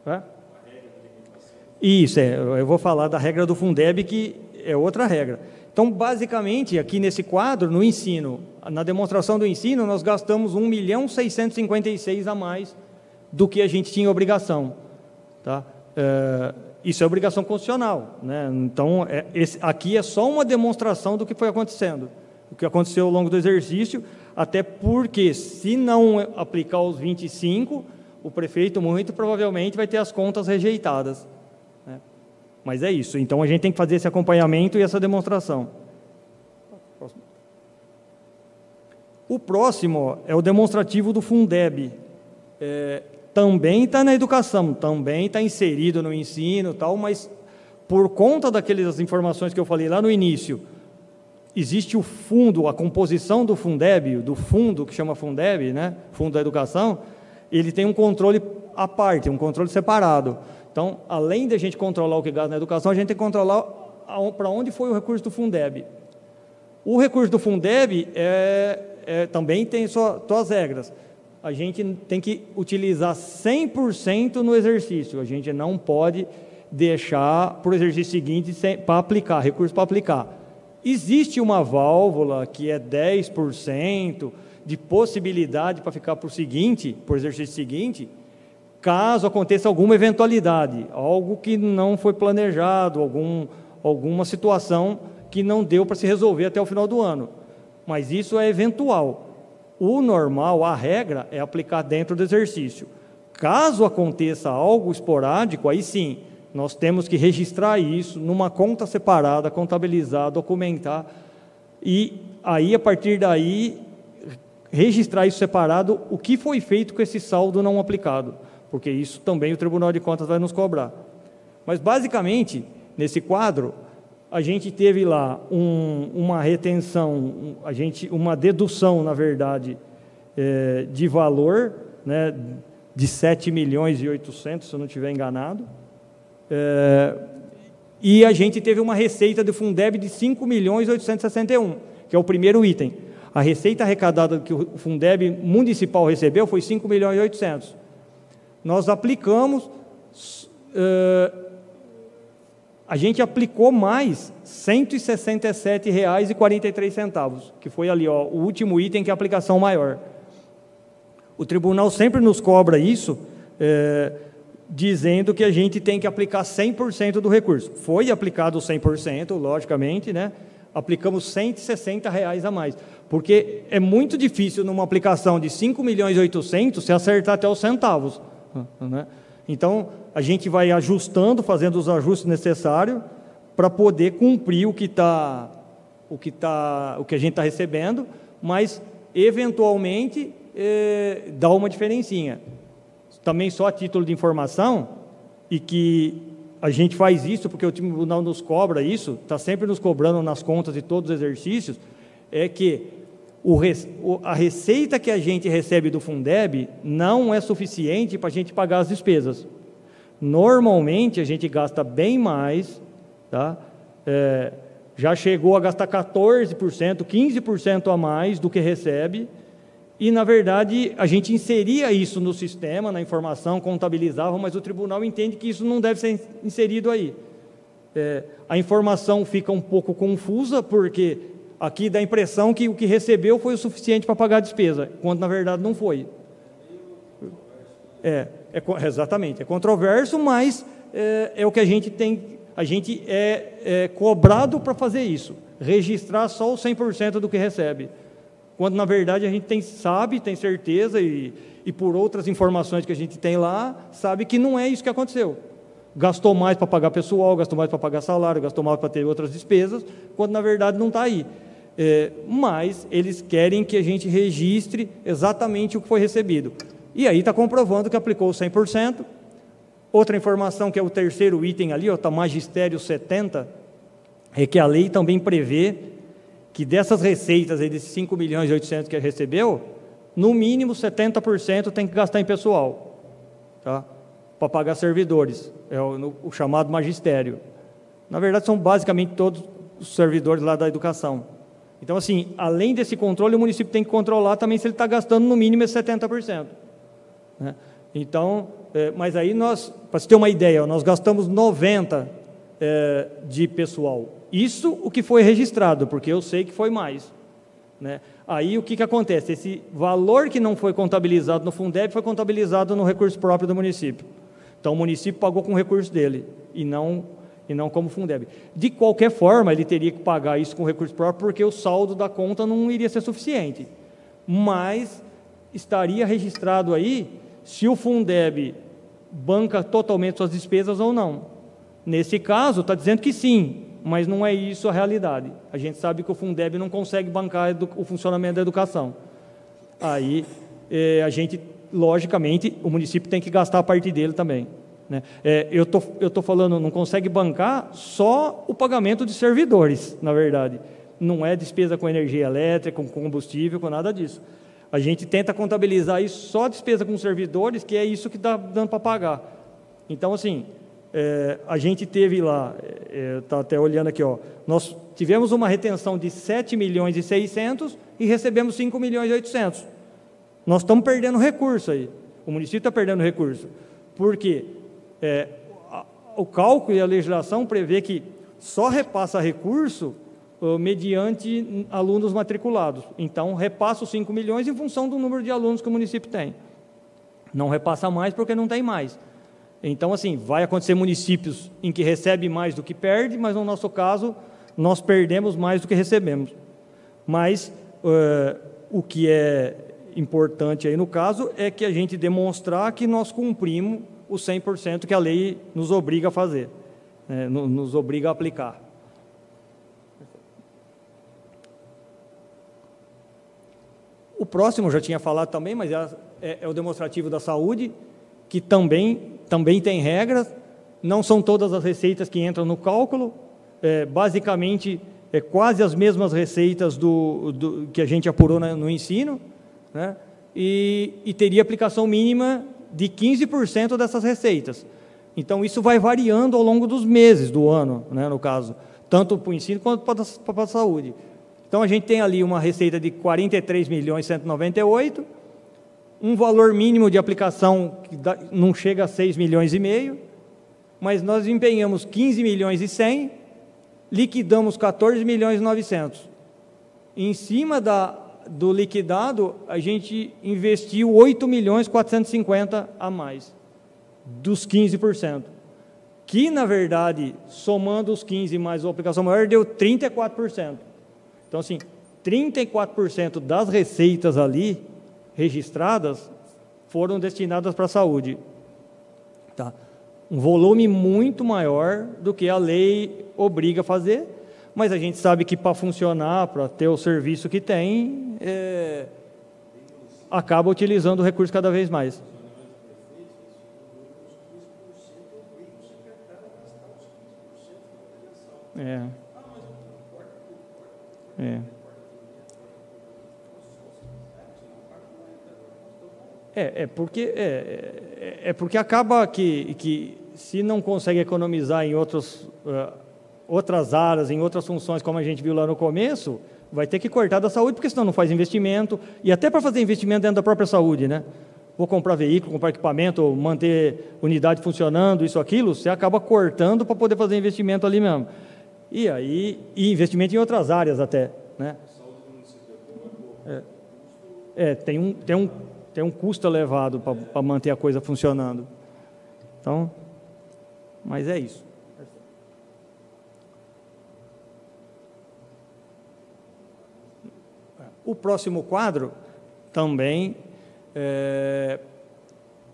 A regra de limitação. Isso, eu vou falar da regra do Fundeb, que é outra regra. Então, basicamente, aqui nesse quadro, no ensino, na demonstração do ensino, nós gastamos 1.656.000 a mais do que a gente tinha obrigação. Tá? Isso é obrigação constitucional, né? Então, aqui é só uma demonstração do que foi acontecendo, o que aconteceu ao longo do exercício, até porque, se não aplicar os 25, o prefeito muito provavelmente vai ter as contas rejeitadas. Né? Mas é isso, então a gente tem que fazer esse acompanhamento e essa demonstração. O próximo é o demonstrativo do Fundeb. Também está na educação, também está inserido no ensino, tal, mas por conta daquelas informações que eu falei lá no início, existe o fundo, a composição do Fundeb, do fundo que chama Fundeb, né, Fundo da Educação, ele tem um controle à parte, um controle separado. Então, além de a gente controlar o que gasta na educação, a gente tem que controlar para onde foi o recurso do Fundeb. O recurso do Fundeb também tem suas regras. A gente tem que utilizar 100% no exercício, a gente não pode deixar para o exercício seguinte para aplicar, recurso para aplicar. Existe uma válvula que é 10% de possibilidade para ficar para o exercício seguinte, caso aconteça alguma eventualidade, algo que não foi planejado, alguma situação que não deu para se resolver até o final do ano. Mas isso é eventual. O normal, a regra, é aplicar dentro do exercício. Caso aconteça algo esporádico, aí sim, nós temos que registrar isso numa conta separada, contabilizar, documentar, e aí, a partir daí, registrar isso separado, o que foi feito com esse saldo não aplicado, porque isso também o Tribunal de Contas vai nos cobrar. Mas, basicamente, nesse quadro, a gente teve lá uma retenção, uma dedução, na verdade, de valor, né, de 7.800.000, se eu não estiver enganado, e a gente teve uma receita do Fundeb de 5.861.000, que é o primeiro item. A receita arrecadada que o Fundeb municipal recebeu foi 5.800.000. Nós aplicamos a gente aplicou mais R$ 167,43, que foi ali, ó, o último item que é a aplicação maior. O tribunal sempre nos cobra isso, dizendo que a gente tem que aplicar 100% do recurso. Foi aplicado 100%, logicamente, né? Aplicamos R$ 160 a mais, porque é muito difícil numa aplicação de 5.800.000 se acertar até os centavos, né? Então, a gente vai ajustando, fazendo os ajustes necessários para poder cumprir o que a gente está recebendo, mas, eventualmente, dá uma diferencinha. Também só a título de informação, e que a gente faz isso porque o tribunal nos cobra isso, está sempre nos cobrando nas contas de todos os exercícios, é que a receita que a gente recebe do Fundeb não é suficiente para a gente pagar as despesas. Normalmente, a gente gasta bem mais, tá? Já chegou a gastar 14%, 15% a mais do que recebe, e, na verdade, a gente inseria isso no sistema, na informação, contabilizava, mas o tribunal entende que isso não deve ser inserido aí. A informação fica um pouco confusa, porque aqui dá a impressão que o que recebeu foi o suficiente para pagar a despesa, quando, na verdade, não foi. Exatamente, é controverso, mas é o que a gente tem, a gente é cobrado para fazer isso, registrar só o 100% do que recebe. Quando, na verdade, a gente tem certeza, e por outras informações que a gente tem lá, sabe que não é isso que aconteceu. Gastou mais para pagar pessoal, gastou mais para pagar salário, gastou mais para ter outras despesas, quando, na verdade, não está aí. Mas eles querem que a gente registre exatamente o que foi recebido. E aí está comprovando que aplicou 100%. Outra informação, que é o terceiro item ali, está Magistério 70, é que a lei também prevê que dessas receitas, aí, desses 5.800.000 que recebeu, no mínimo 70% tem que gastar em pessoal, tá? Para pagar servidores, o chamado magistério. Na verdade, são basicamente todos os servidores lá da educação. Então, assim, além desse controle, o município tem que controlar também se ele está gastando no mínimo esse 70%. Né? Então, mas aí nós, para você ter uma ideia, nós gastamos 90% de pessoal. Isso o que foi registrado, porque eu sei que foi mais, né? Aí o que acontece? Esse valor que não foi contabilizado no Fundeb foi contabilizado no recurso próprio do município. Então o município pagou com o recurso dele e não como Fundeb. De qualquer forma, ele teria que pagar isso com recurso próprio, porque o saldo da conta não iria ser suficiente. Mas estaria registrado aí se o Fundeb banca totalmente suas despesas ou não. Nesse caso, está dizendo que sim, mas não é isso a realidade. A gente sabe que o Fundeb não consegue bancar o funcionamento da educação. Aí, a gente, logicamente, o município tem que gastar a parte dele também, né? Eu tô falando, não consegue bancar só o pagamento de servidores, na verdade. Não é despesa com energia elétrica, com combustível, com nada disso. A gente tenta contabilizar isso só despesa com servidores, que é isso que está dando para pagar. Então, assim, a gente teve lá, está até olhando aqui, ó, nós tivemos uma retenção de 7.600.000 e recebemos 5.800.000. Nós estamos perdendo recurso aí, o município está perdendo recurso, porque o cálculo e a legislação prevê que só repassa recurso mediante alunos matriculados. Então, repassa os 5 milhões em função do número de alunos que o município tem. Não repassa mais porque não tem mais. Então, assim, vai acontecer municípios em que recebe mais do que perde, mas no nosso caso, nós perdemos mais do que recebemos. Mas o que é importante aí no caso é que a gente demonstrar que nós cumprimos os 100% que a lei nos obriga a fazer, né, nos obriga a aplicar. O próximo eu já tinha falado também, mas é o demonstrativo da saúde, que também tem regras, não são todas as receitas que entram no cálculo, basicamente quase as mesmas receitas que a gente apurou no ensino, né? E teria aplicação mínima de 15% dessas receitas. Então, isso vai variando ao longo dos meses do ano, né, no caso, tanto para o ensino quanto para a saúde. Então, a gente tem ali uma receita de 43.198.000, um valor mínimo de aplicação que não chega a 6,5 milhões, mas nós empenhamos 15 milhões e 100, liquidamos 14 milhões e 900. Em cima do liquidado, a gente investiu 8 milhões e 450 a mais, dos 15%, que, na verdade, somando os 15 mais a aplicação maior, deu 34%. Então, assim, 34% das receitas ali, registradas, foram destinadas para a saúde. Tá? Um volume muito maior do que a lei obriga a fazer, mas a gente sabe que para funcionar, para ter o serviço que tem, acaba utilizando o recurso cada vez mais. Porque acaba que se não consegue economizar em outras áreas, em outras funções, como a gente viu lá no começo, vai ter que cortar da saúde, porque senão não faz investimento, e até para fazer investimento dentro da própria saúde, né? Vou comprar veículo, comprar equipamento, manter unidade funcionando, isso, aquilo, você acaba cortando para poder fazer investimento ali mesmo. E aí, investimento em outras áreas até, né? Tem um custo elevado para manter a coisa funcionando. Então, mas é isso. O próximo quadro também,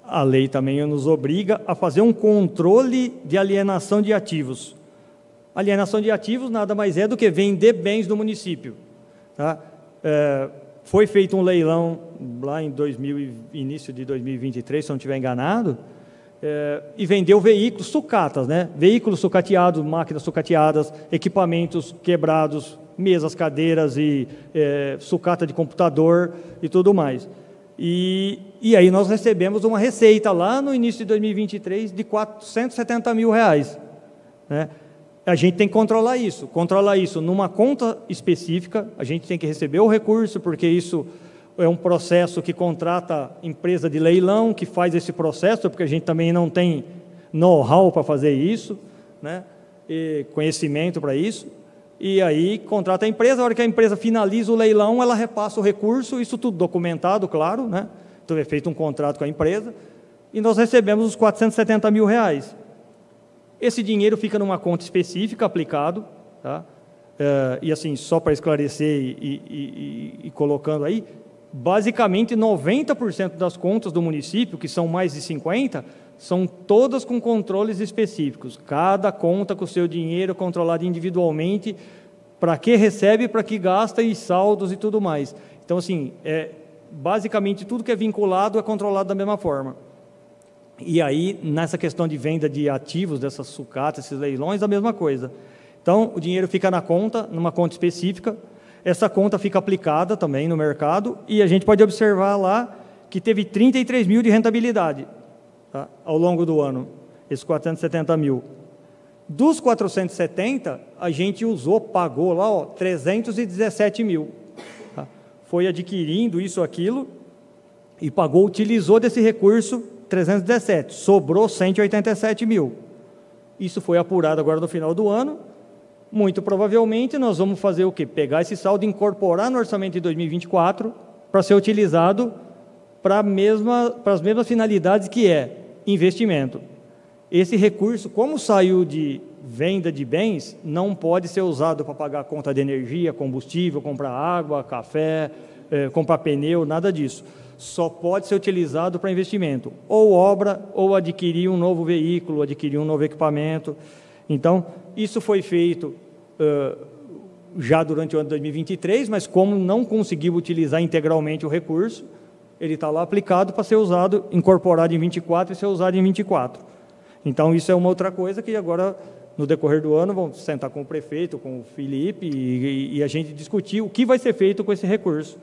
a lei também nos obriga a fazer um controle de alienação de ativos. Alienação de ativos nada mais é do que vender bens do município. Tá? Foi feito um leilão lá em início de 2023, se eu não estiver enganado, e vendeu veículos sucatas, né? Veículos sucateados, máquinas sucateadas, equipamentos quebrados, mesas, cadeiras e sucata de computador e tudo mais. E aí nós recebemos uma receita lá no início de 2023 de R$470 mil, né? A gente tem que controlar isso numa conta específica, a gente tem que receber o recurso, porque isso é um processo que contrata empresa de leilão, que faz esse processo, porque a gente também não tem know-how para fazer isso, né? E conhecimento para isso, e aí contrata a empresa, a hora que a empresa finaliza o leilão, ela repassa o recurso, isso tudo documentado, claro, né? Então é feito um contrato com a empresa, e nós recebemos os R$470 mil. Esse dinheiro fica numa conta específica, aplicado, tá? E assim, só para esclarecer e colocando aí, basicamente 90% das contas do município, que são mais de 50, são todas com controles específicos, cada conta com o seu dinheiro controlado individualmente, para que recebe, para que gasta, e saldos e tudo mais. Então, assim, basicamente tudo que é vinculado é controlado da mesma forma. E aí, nessa questão de venda de ativos, dessas sucatas, esses leilões, a mesma coisa. Então, o dinheiro fica na conta, numa conta específica, essa conta fica aplicada também no mercado, e a gente pode observar lá que teve 33 mil de rentabilidade, tá, ao longo do ano, esses 470 mil. Dos 470, a gente pagou lá, 317 mil. Tá? Foi adquirindo isso, aquilo, e pagou, utilizou desse recurso 317, sobrou 187 mil. Isso foi apurado agora no final do ano. Muito provavelmente nós vamos fazer o quê? Pegar esse saldo e incorporar no orçamento de 2024 para ser utilizado para as mesmas finalidades, que é investimento. Esse recurso, como saiu de venda de bens, não pode ser usado para pagar conta de energia, combustível, comprar água, café, comprar pneu, nada disso. Só pode ser utilizado para investimento, ou obra, ou adquirir um novo veículo, adquirir um novo equipamento. Então, isso foi feito já durante o ano de 2023, mas como não conseguiu utilizar integralmente o recurso, ele está lá aplicado para ser usado, incorporado em 24 e ser usado em 24. Então, isso é uma outra coisa que agora, no decorrer do ano, vamos sentar com o prefeito, com o Felipe, e a gente discutir o que vai ser feito com esse recurso,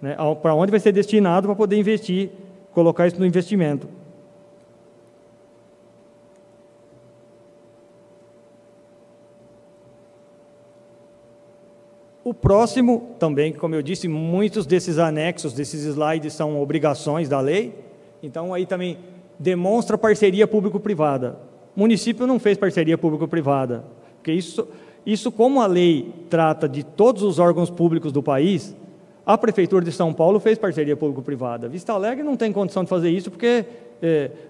né? Para onde vai ser destinado para poder investir, colocar isso no investimento. O próximo, também, como eu disse, muitos desses anexos, desses slides, são obrigações da lei. Então, aí também demonstra parceria público-privada. O município não fez parceria público-privada, porque isso, como a lei trata de todos os órgãos públicos do país, a Prefeitura de São Paulo fez parceria público-privada. Vista Alegre não tem condição de fazer isso, porque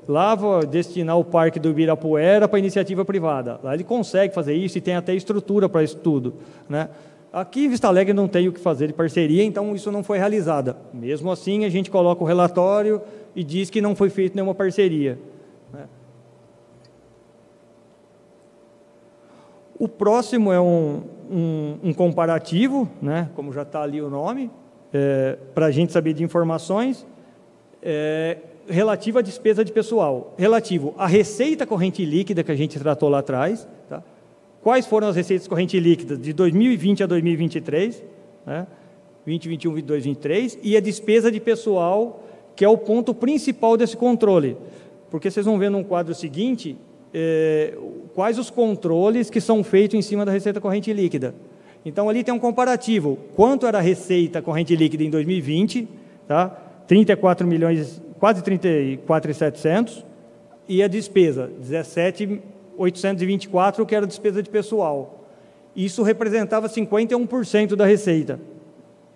lá vai destinar o Parque do Ibirapuera para iniciativa privada. Lá ele consegue fazer isso e tem até estrutura para isso tudo, né? Aqui, Vista Alegre não tem o que fazer de parceria, então isso não foi realizado. Mesmo assim, a gente coloca o relatório e diz que não foi feita nenhuma parceria, né? O próximo é um comparativo, né? Como já está ali o nome, para a gente saber de informações, relativo à despesa de pessoal, relativo à receita corrente líquida que a gente tratou lá atrás, tá? Quais foram as receitas correntes líquidas de 2020 a 2023, né? 2021, 22, 23, e a despesa de pessoal, que é o ponto principal desse controle, porque vocês vão ver no quadro seguinte quais os controles que são feitos em cima da receita corrente líquida. Então, ali tem um comparativo, quanto era a receita corrente líquida em 2020, tá? 34 milhões, quase 34.700, e a despesa, 17.824, que era a despesa de pessoal. Isso representava 51% da receita,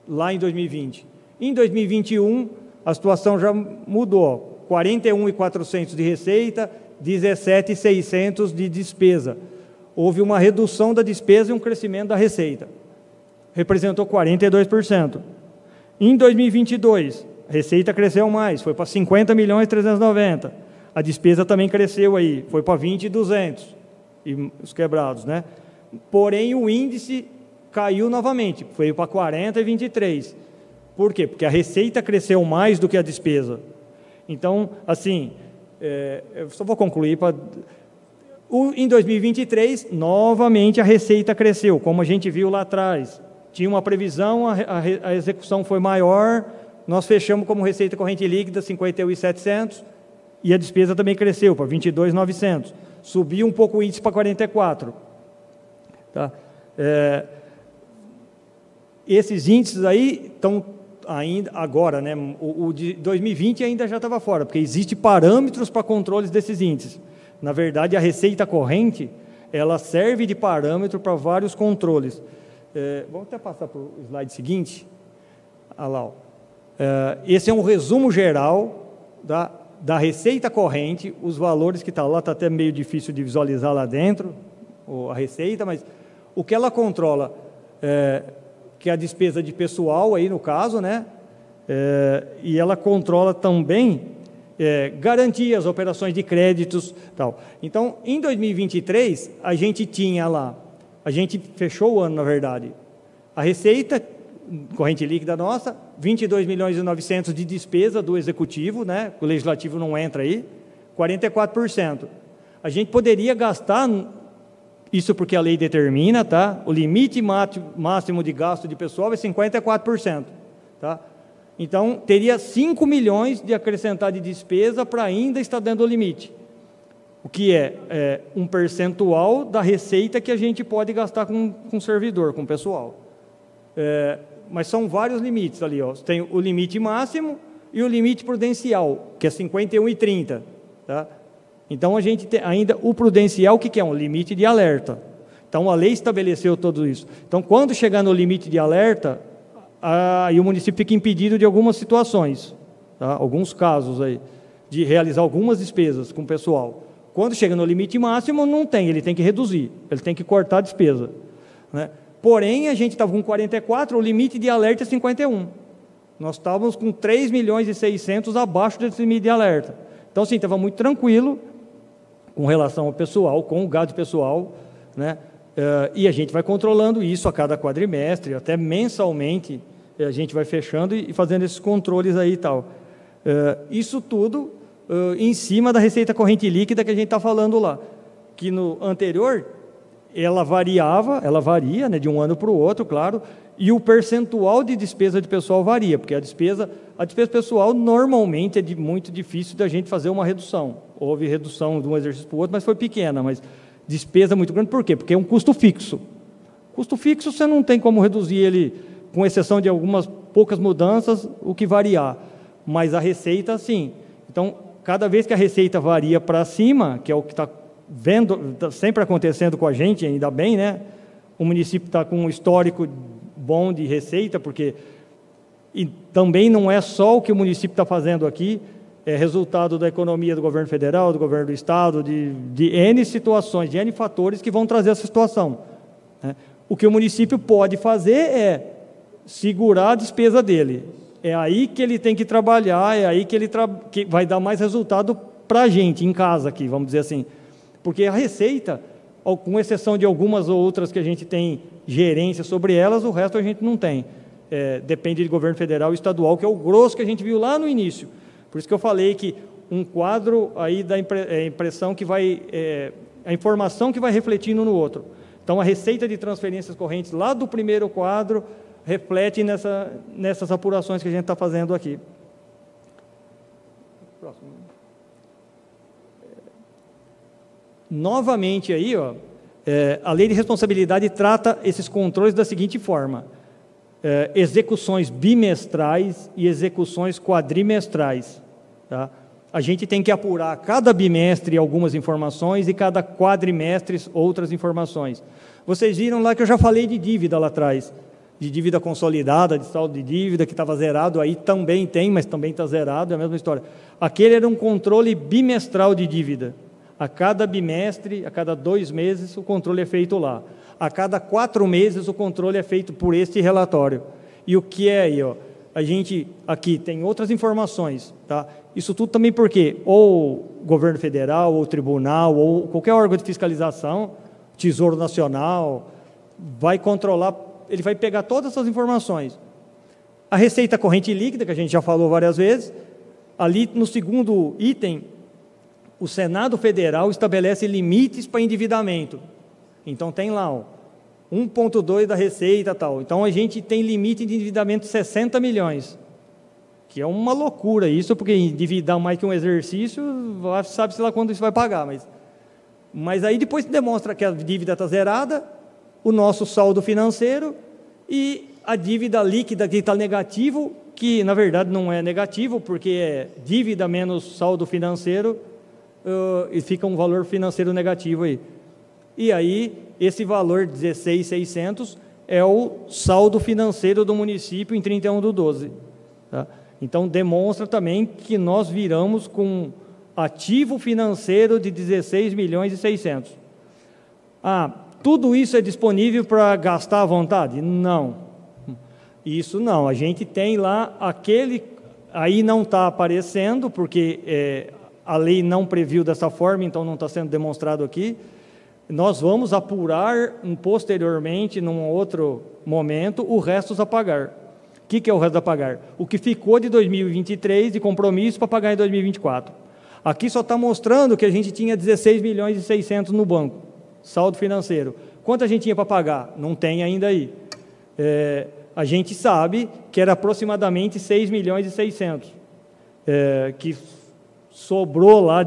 lá em 2020. Em 2021, a situação já mudou, 41.400 de receita, 17.600 de despesa. Houve uma redução da despesa e um crescimento da receita. Representou 42%. Em 2022, a receita cresceu mais, foi para 50.390. A despesa também cresceu aí, foi para 20.200 e os quebrados, né? Porém, o índice caiu novamente, foi para 40 e 23. Por quê? Porque a receita cresceu mais do que a despesa. Então, assim, eu só vou concluir. Em 2023, novamente a receita cresceu, como a gente viu lá atrás. Tinha uma previsão, a execução foi maior, nós fechamos como receita corrente líquida 51.700 e a despesa também cresceu para 22.900. Subiu um pouco o índice para 44. Tá? Esses índices aí estão ainda agora, né? O de 2020 ainda já estava fora, porque existem parâmetros para controles desses índices. Na verdade, a receita corrente, ela serve de parâmetro para vários controles. Vamos até passar para o slide seguinte. Ah, lá, ó. Esse é um resumo geral da receita corrente, os valores que estão lá, está até meio difícil de visualizar lá dentro, a receita, mas o que ela controla, que é a despesa de pessoal, aí no caso, né? E ela controla também garantias, operações de créditos, tal. Então, em 2023, a gente tinha lá, a gente fechou o ano, na verdade, a receita corrente líquida nossa, 22.900.000 de despesa do executivo, né? O legislativo não entra aí, 44%. A gente poderia gastar, isso porque a lei determina, tá? O limite máximo de gasto de pessoal é 54%, tá? Então, teria 5 milhões de acrescentar de despesa para ainda estar dentro do limite, o que é um percentual da receita que a gente pode gastar com servidor, com pessoal. Mas são vários limites ali, ó. Tem o limite máximo e o limite prudencial, que é 51,30, tá? Então, a gente tem ainda o prudencial, que é um limite de alerta. Então, a lei estabeleceu tudo isso. Então, quando chegar no limite de alerta, aí o município fica impedido de algumas situações, tá? Alguns casos aí, de realizar algumas despesas com o pessoal. Quando chega no limite máximo, não tem, ele tem que reduzir, ele tem que cortar a despesa, né? Porém, a gente estava com 44, o limite de alerta é 51. Nós estávamos com 3.600.000 abaixo desse limite de alerta. Então, assim, estava muito tranquilo com relação ao pessoal, com o gasto pessoal, né? E a gente vai controlando isso a cada quadrimestre, até mensalmente, a gente vai fechando e fazendo esses controles aí e tal. Isso tudo em cima da receita corrente líquida que a gente está falando lá, que no anterior ela varia, né, de um ano para o outro, claro, e o percentual de despesa de pessoal varia, porque a despesa pessoal normalmente é muito difícil da gente fazer uma redução. Houve redução de um exercício para o outro, mas foi pequena, mas despesa muito grande, por quê? Porque é um custo fixo. Custo fixo você não tem como reduzir ele, com exceção de algumas poucas mudanças, o que variar, mas a receita sim. Então, cada vez que a receita varia para cima, que é o que está vendo, tá sempre acontecendo com a gente, ainda bem, né? O município está com um histórico bom de receita, porque e também não é só o que o município está fazendo aqui, é resultado da economia do governo federal, do governo do estado, de N situações, de N fatores que vão trazer essa situação, né? O que o município pode fazer é segurar a despesa dele. É aí que ele tem que trabalhar, é aí que ele que vai dar mais resultado para a gente, em casa aqui, vamos dizer assim. Porque a receita, com exceção de algumas ou outras que a gente tem gerência sobre elas, o resto a gente não tem. Depende de governo federal e estadual, que é o grosso que a gente viu lá no início. Por isso que eu falei que um quadro aí da impressão que vai... a informação que vai refletindo no outro. Então, a receita de transferências correntes lá do primeiro quadro reflete nessas apurações que a gente está fazendo aqui. Próximo. Novamente, aí, ó, a lei de responsabilidade trata esses controles da seguinte forma: execuções bimestrais e execuções quadrimestrais. Tá? A gente tem que apurar cada bimestre algumas informações e cada quadrimestre outras informações. Vocês viram lá que eu já falei de dívida lá atrás, de dívida consolidada, de saldo de dívida que estava zerado, aí também tem, mas também está zerado, é a mesma história. Aquele era um controle bimestral de dívida. A cada bimestre, a cada 2 meses, o controle é feito lá. A cada 4 meses, o controle é feito por este relatório. E o que é aí, ó? A gente aqui tem outras informações, tá? Isso tudo também porque ou governo federal, ou tribunal, ou qualquer órgão de fiscalização, Tesouro Nacional, vai controlar, ele vai pegar todas essas informações. A receita corrente líquida, que a gente já falou várias vezes, ali no segundo item, o Senado Federal estabelece limites para endividamento. Então, tem lá, ó, 1,2 da receita tal. Então, a gente tem limite de endividamento de 60 milhões, que é uma loucura isso, porque endividar mais que um exercício, sabe-se lá quando isso vai pagar. Mas aí depois demonstra que a dívida está zerada, o nosso saldo financeiro e a dívida líquida que está negativo, que na verdade não é negativo, porque é dívida menos saldo financeiro, e fica um valor financeiro negativo aí. E aí, esse valor 16.600 é o saldo financeiro do município em 31/12. Tá? Então, demonstra também que nós viramos com ativo financeiro de 16.600.000. Tudo isso é disponível para gastar à vontade? Não. Isso não. A gente tem lá aquele... Aí não está aparecendo, porque a lei não previu dessa forma, então não está sendo demonstrado aqui. Nós vamos apurar posteriormente, num outro momento, o resto a pagar. O que é o resto a pagar? O que ficou de 2023 de compromisso para pagar em 2024. Aqui só está mostrando que a gente tinha 16.600.000 no banco, saldo financeiro. Quanto a gente tinha para pagar? Não tem ainda aí. A gente sabe que era aproximadamente 6.600.000, que sobrou lá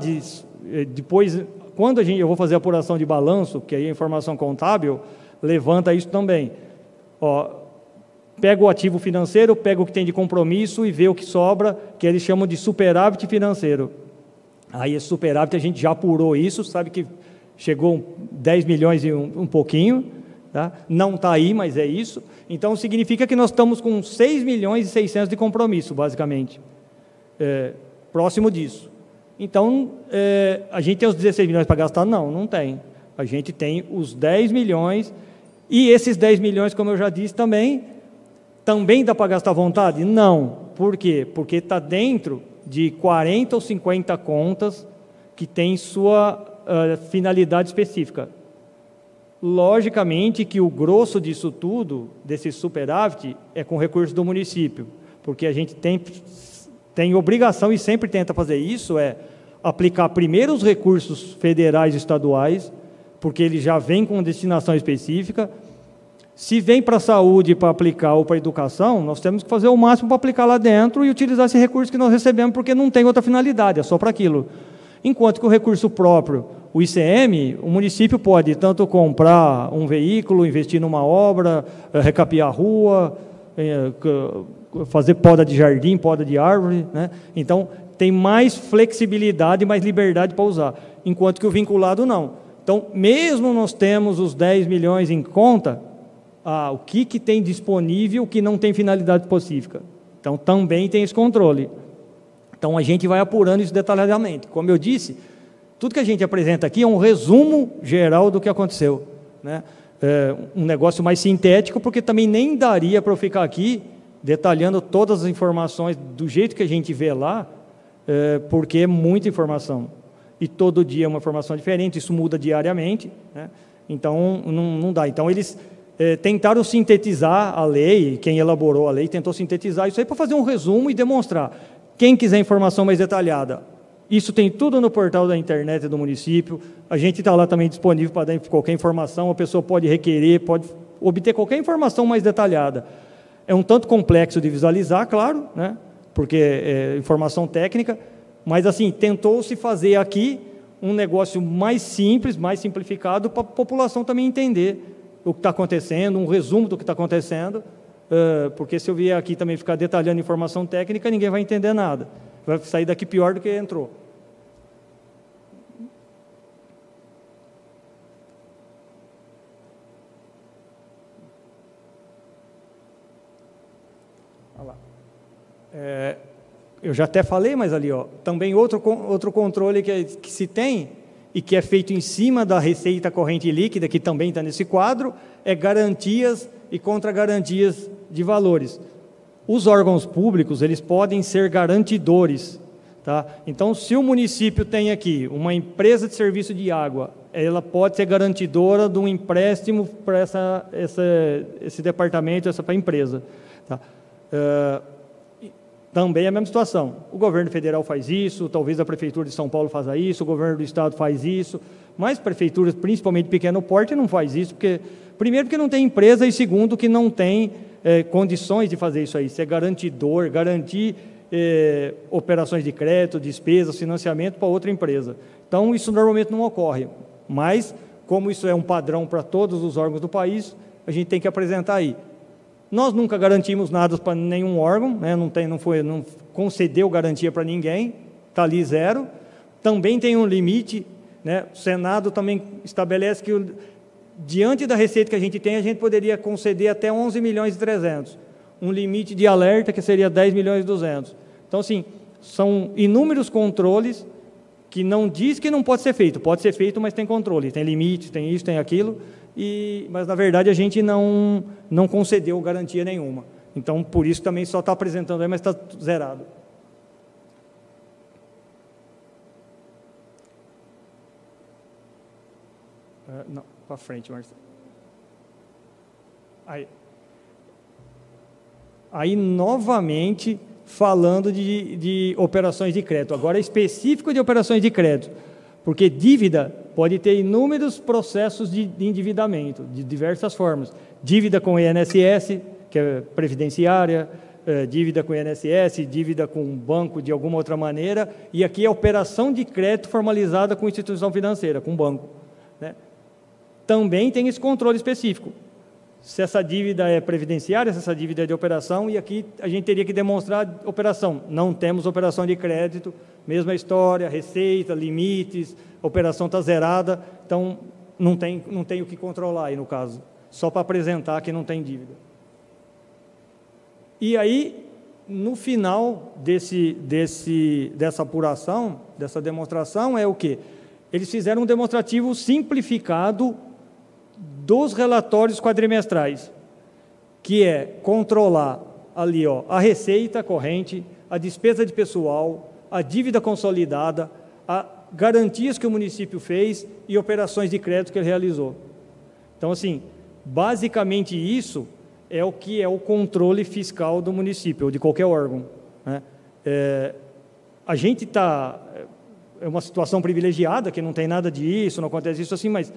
depois, quando eu vou fazer a apuração de balanço, que aí a informação contábil levanta isso também. Ó, pega o ativo financeiro, pega o que tem de compromisso e vê o que sobra, que eles chamam de superávit financeiro. Aí esse superávit a gente já apurou isso, sabe que chegou 10 milhões e um pouquinho, tá? Não está aí, mas é isso. Então significa que nós estamos com 6.600.000 de compromisso, basicamente, próximo disso. Então, a gente tem os 16 milhões para gastar? Não, não tem. A gente tem os 10 milhões, e esses 10 milhões, como eu já disse também dá para gastar à vontade? Não. Por quê? Porque está dentro de 40 ou 50 contas que têm sua finalidade específica. Logicamente que o grosso disso tudo, desse superávit, é com recursos do município, porque a gente tem obrigação, e sempre tenta fazer isso, aplicar primeiro os recursos federais e estaduais, porque ele já vem com destinação específica. Se vem para a saúde para aplicar ou para a educação, nós temos que fazer o máximo para aplicar lá dentro e utilizar esse recurso que nós recebemos, porque não tem outra finalidade, é só para aquilo. Enquanto que o recurso próprio, o ICM, o município pode tanto comprar um veículo, investir numa obra, recapear a rua, fazer poda de jardim, poda de árvore, né? Então, tem mais flexibilidade, mais liberdade para usar, enquanto que o vinculado não. Então, mesmo nós temos os 10 milhões em conta, o que tem disponível que não tem finalidade específica. Então, também tem esse controle. Então, a gente vai apurando isso detalhadamente. Como eu disse, tudo que a gente apresenta aqui é um resumo geral do que aconteceu, né? Um negócio mais sintético, porque também nem daria para eu ficar aqui detalhando todas as informações do jeito que a gente vê lá, porque é muita informação. E todo dia é uma informação diferente, isso muda diariamente, né? Então, não dá. Então, eles tentaram sintetizar a lei, quem elaborou a lei tentou sintetizar isso aí para fazer um resumo e demonstrar. Quem quiser informação mais detalhada, isso tem tudo no portal da internet do município, a gente está lá também disponível para dar qualquer informação, a pessoa pode requerer, pode obter qualquer informação mais detalhada. É um tanto complexo de visualizar, claro, né? Porque é informação técnica, mas assim, tentou-se fazer aqui um negócio mais simples, mais simplificado, para a população também entender o que está acontecendo, um resumo do que está acontecendo, porque se eu vier aqui também ficar detalhando informação técnica, ninguém vai entender nada. Vai sair daqui pior do que entrou. Olha lá. Eu já até falei, mas ali, ó, também outro controle que se tem e que é feito em cima da receita corrente líquida, que também está nesse quadro, é garantias e contra-garantias de valores. Os órgãos públicos, eles podem ser garantidores, tá? Então, se o município tem aqui uma empresa de serviço de água, ela pode ser garantidora de um empréstimo para esse departamento, para a empresa, tá? Também é a mesma situação. O governo federal faz isso, talvez a prefeitura de São Paulo faça isso, o governo do estado faz isso, mas prefeituras, principalmente de pequeno porte, não faz isso, primeiro porque não tem empresa e segundo que não tem condições de fazer isso aí, ser garantidor, garantir operações de crédito, despesas, financiamento para outra empresa. Então, isso normalmente não ocorre, mas como isso é um padrão para todos os órgãos do país, a gente tem que apresentar aí. Nós nunca garantimos nada para nenhum órgão, né? Não concedeu garantia para ninguém, está ali zero. Também tem um limite, né? O Senado também estabelece que, diante da receita que a gente tem, a gente poderia conceder até 11 milhões e 300. Um limite de alerta que seria 10 milhões e 200. Então, assim, são inúmeros controles que não diz que não pode ser feito, mas tem controle, tem limite, tem isso, tem aquilo, mas, na verdade, a gente não concedeu garantia nenhuma. Então, por isso também só está apresentando aí, mas está zerado. Não, para frente, Marcelo. Aí, novamente, falando de operações de crédito. Agora, é específico de operações de crédito, porque dívida pode ter inúmeros processos de endividamento, de diversas formas. Dívida com o INSS, que é previdenciária, dívida com o INSS, dívida com um banco de alguma outra maneira, e aqui é operação de crédito formalizada com instituição financeira, com banco, né? Também tem esse controle específico. Se essa dívida é previdenciária, se essa dívida é de operação, e aqui a gente teria que demonstrar operação. Não temos operação de crédito, mesma história, receita, limites, a operação está zerada, então não tem o que controlar aí no caso, só para apresentar que não tem dívida. E aí, no final dessa apuração, dessa demonstração, é o quê? Eles fizeram um demonstrativo simplificado dos relatórios quadrimestrais, que é controlar ali, ó, a receita corrente, a despesa de pessoal, a dívida consolidada, as garantias que o município fez e operações de crédito que ele realizou. Então, assim, basicamente isso é o que é o controle fiscal do município, ou de qualquer órgão, né? A gente está... É uma situação privilegiada, que não tem nada disso, não acontece isso assim, mas...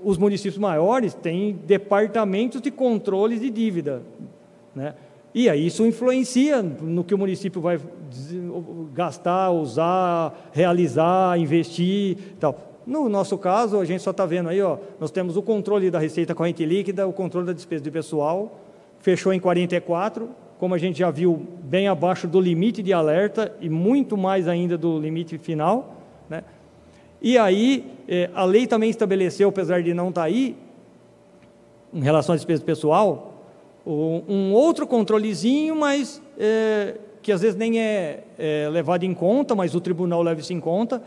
os municípios maiores têm departamentos de controles de dívida, né? E aí isso influencia no que o município vai gastar, usar, realizar, investir, tal. No nosso caso, a gente só está vendo aí, ó, nós temos o controle da receita corrente líquida, o controle da despesa de pessoal, fechou em 44, como a gente já viu, bem abaixo do limite de alerta e muito mais ainda do limite final, né? E aí, a lei também estabeleceu, apesar de não estar aí, em relação à despesa pessoal, um outro controlezinho, mas que às vezes nem é levado em conta, mas o tribunal leva isso em conta,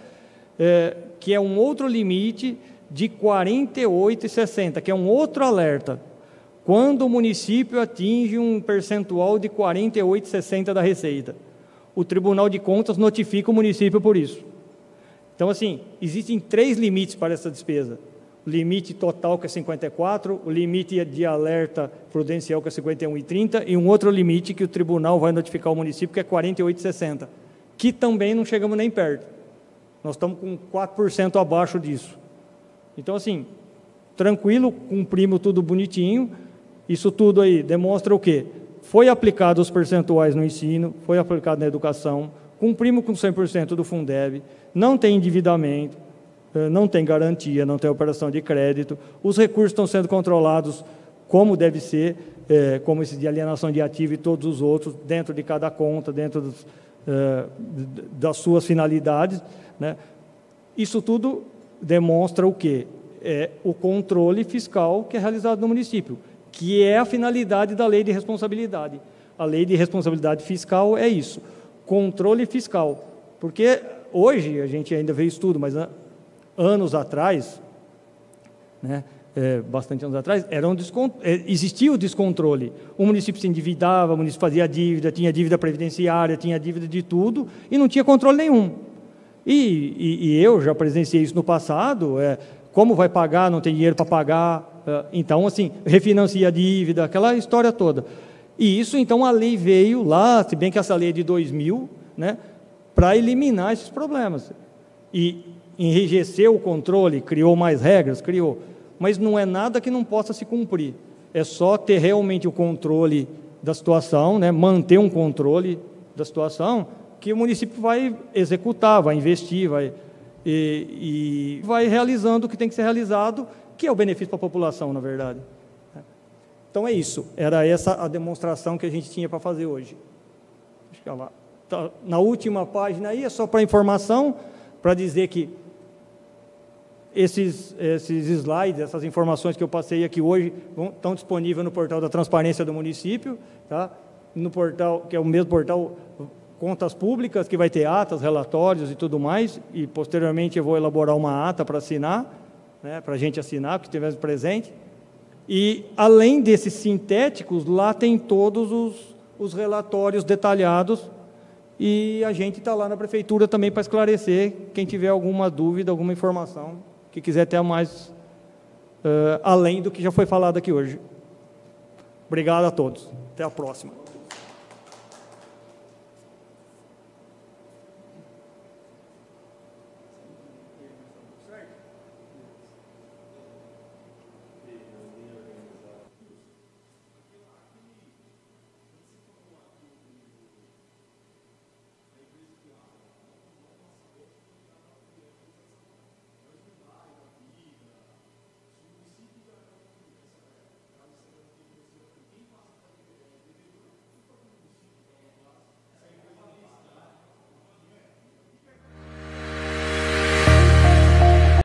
que é um outro limite de 48,60, que é um outro alerta. Quando o município atinge um percentual de 48,60 da receita, o Tribunal de Contas notifica o município por isso. Então, assim, existem 3 limites para essa despesa. O limite total, que é 54, o limite de alerta prudencial, que é 51,30, e um outro limite que o tribunal vai notificar o município, que é 48,60, que também não chegamos nem perto. Nós estamos com 4% abaixo disso. Então, assim, tranquilo, cumprimos tudo bonitinho. Isso tudo aí demonstra o quê? Foi aplicado os percentuais no ensino, foi aplicado na educação, cumprimos com 100% do Fundeb, não tem endividamento, não tem garantia, não tem operação de crédito, os recursos estão sendo controlados como deve ser, como esse de alienação de ativo e todos os outros, dentro de cada conta, dentro das suas finalidades, né? Isso tudo demonstra o quê? O controle fiscal que é realizado no município, que é a finalidade da lei de responsabilidade. A lei de responsabilidade fiscal é isso, controle fiscal. Porque hoje, a gente ainda vê isso tudo, mas anos atrás, né, bastante anos atrás, existia o descontrole. O município se endividava, o município fazia dívida, tinha dívida previdenciária, tinha dívida de tudo, e não tinha controle nenhum. E eu já presenciei isso no passado, como vai pagar, não tem dinheiro para pagar, então, assim, refinancia a dívida, aquela história toda. E isso, então, a lei veio lá, se bem que essa lei é de 2000, né, para eliminar esses problemas. E enrijeceu o controle, criou mais regras, criou, mas não é nada que não possa se cumprir. É só ter realmente o controle da situação, né, manter um controle da situação, que o município vai executar, vai investir, e vai realizando o que tem que ser realizado, que é o benefício para a população, na verdade. Então, é isso. Era essa a demonstração que a gente tinha para fazer hoje. Acho que ela tá na última página aí, é só para informação, para dizer que esses slides, essas informações que eu passei aqui hoje, estão disponíveis no portal da transparência do município, tá? No portal, que é o mesmo portal Contas Públicas, que vai ter atas, relatórios e tudo mais, e posteriormente eu vou elaborar uma ata para assinar, né, para a gente assinar, que estivermos presente. E, além desses sintéticos, lá tem todos os relatórios detalhados, e a gente está lá na prefeitura também para esclarecer, quem tiver alguma dúvida, alguma informação, que quiser ter mais, além do que já foi falado aqui hoje. Obrigado a todos. Até a próxima.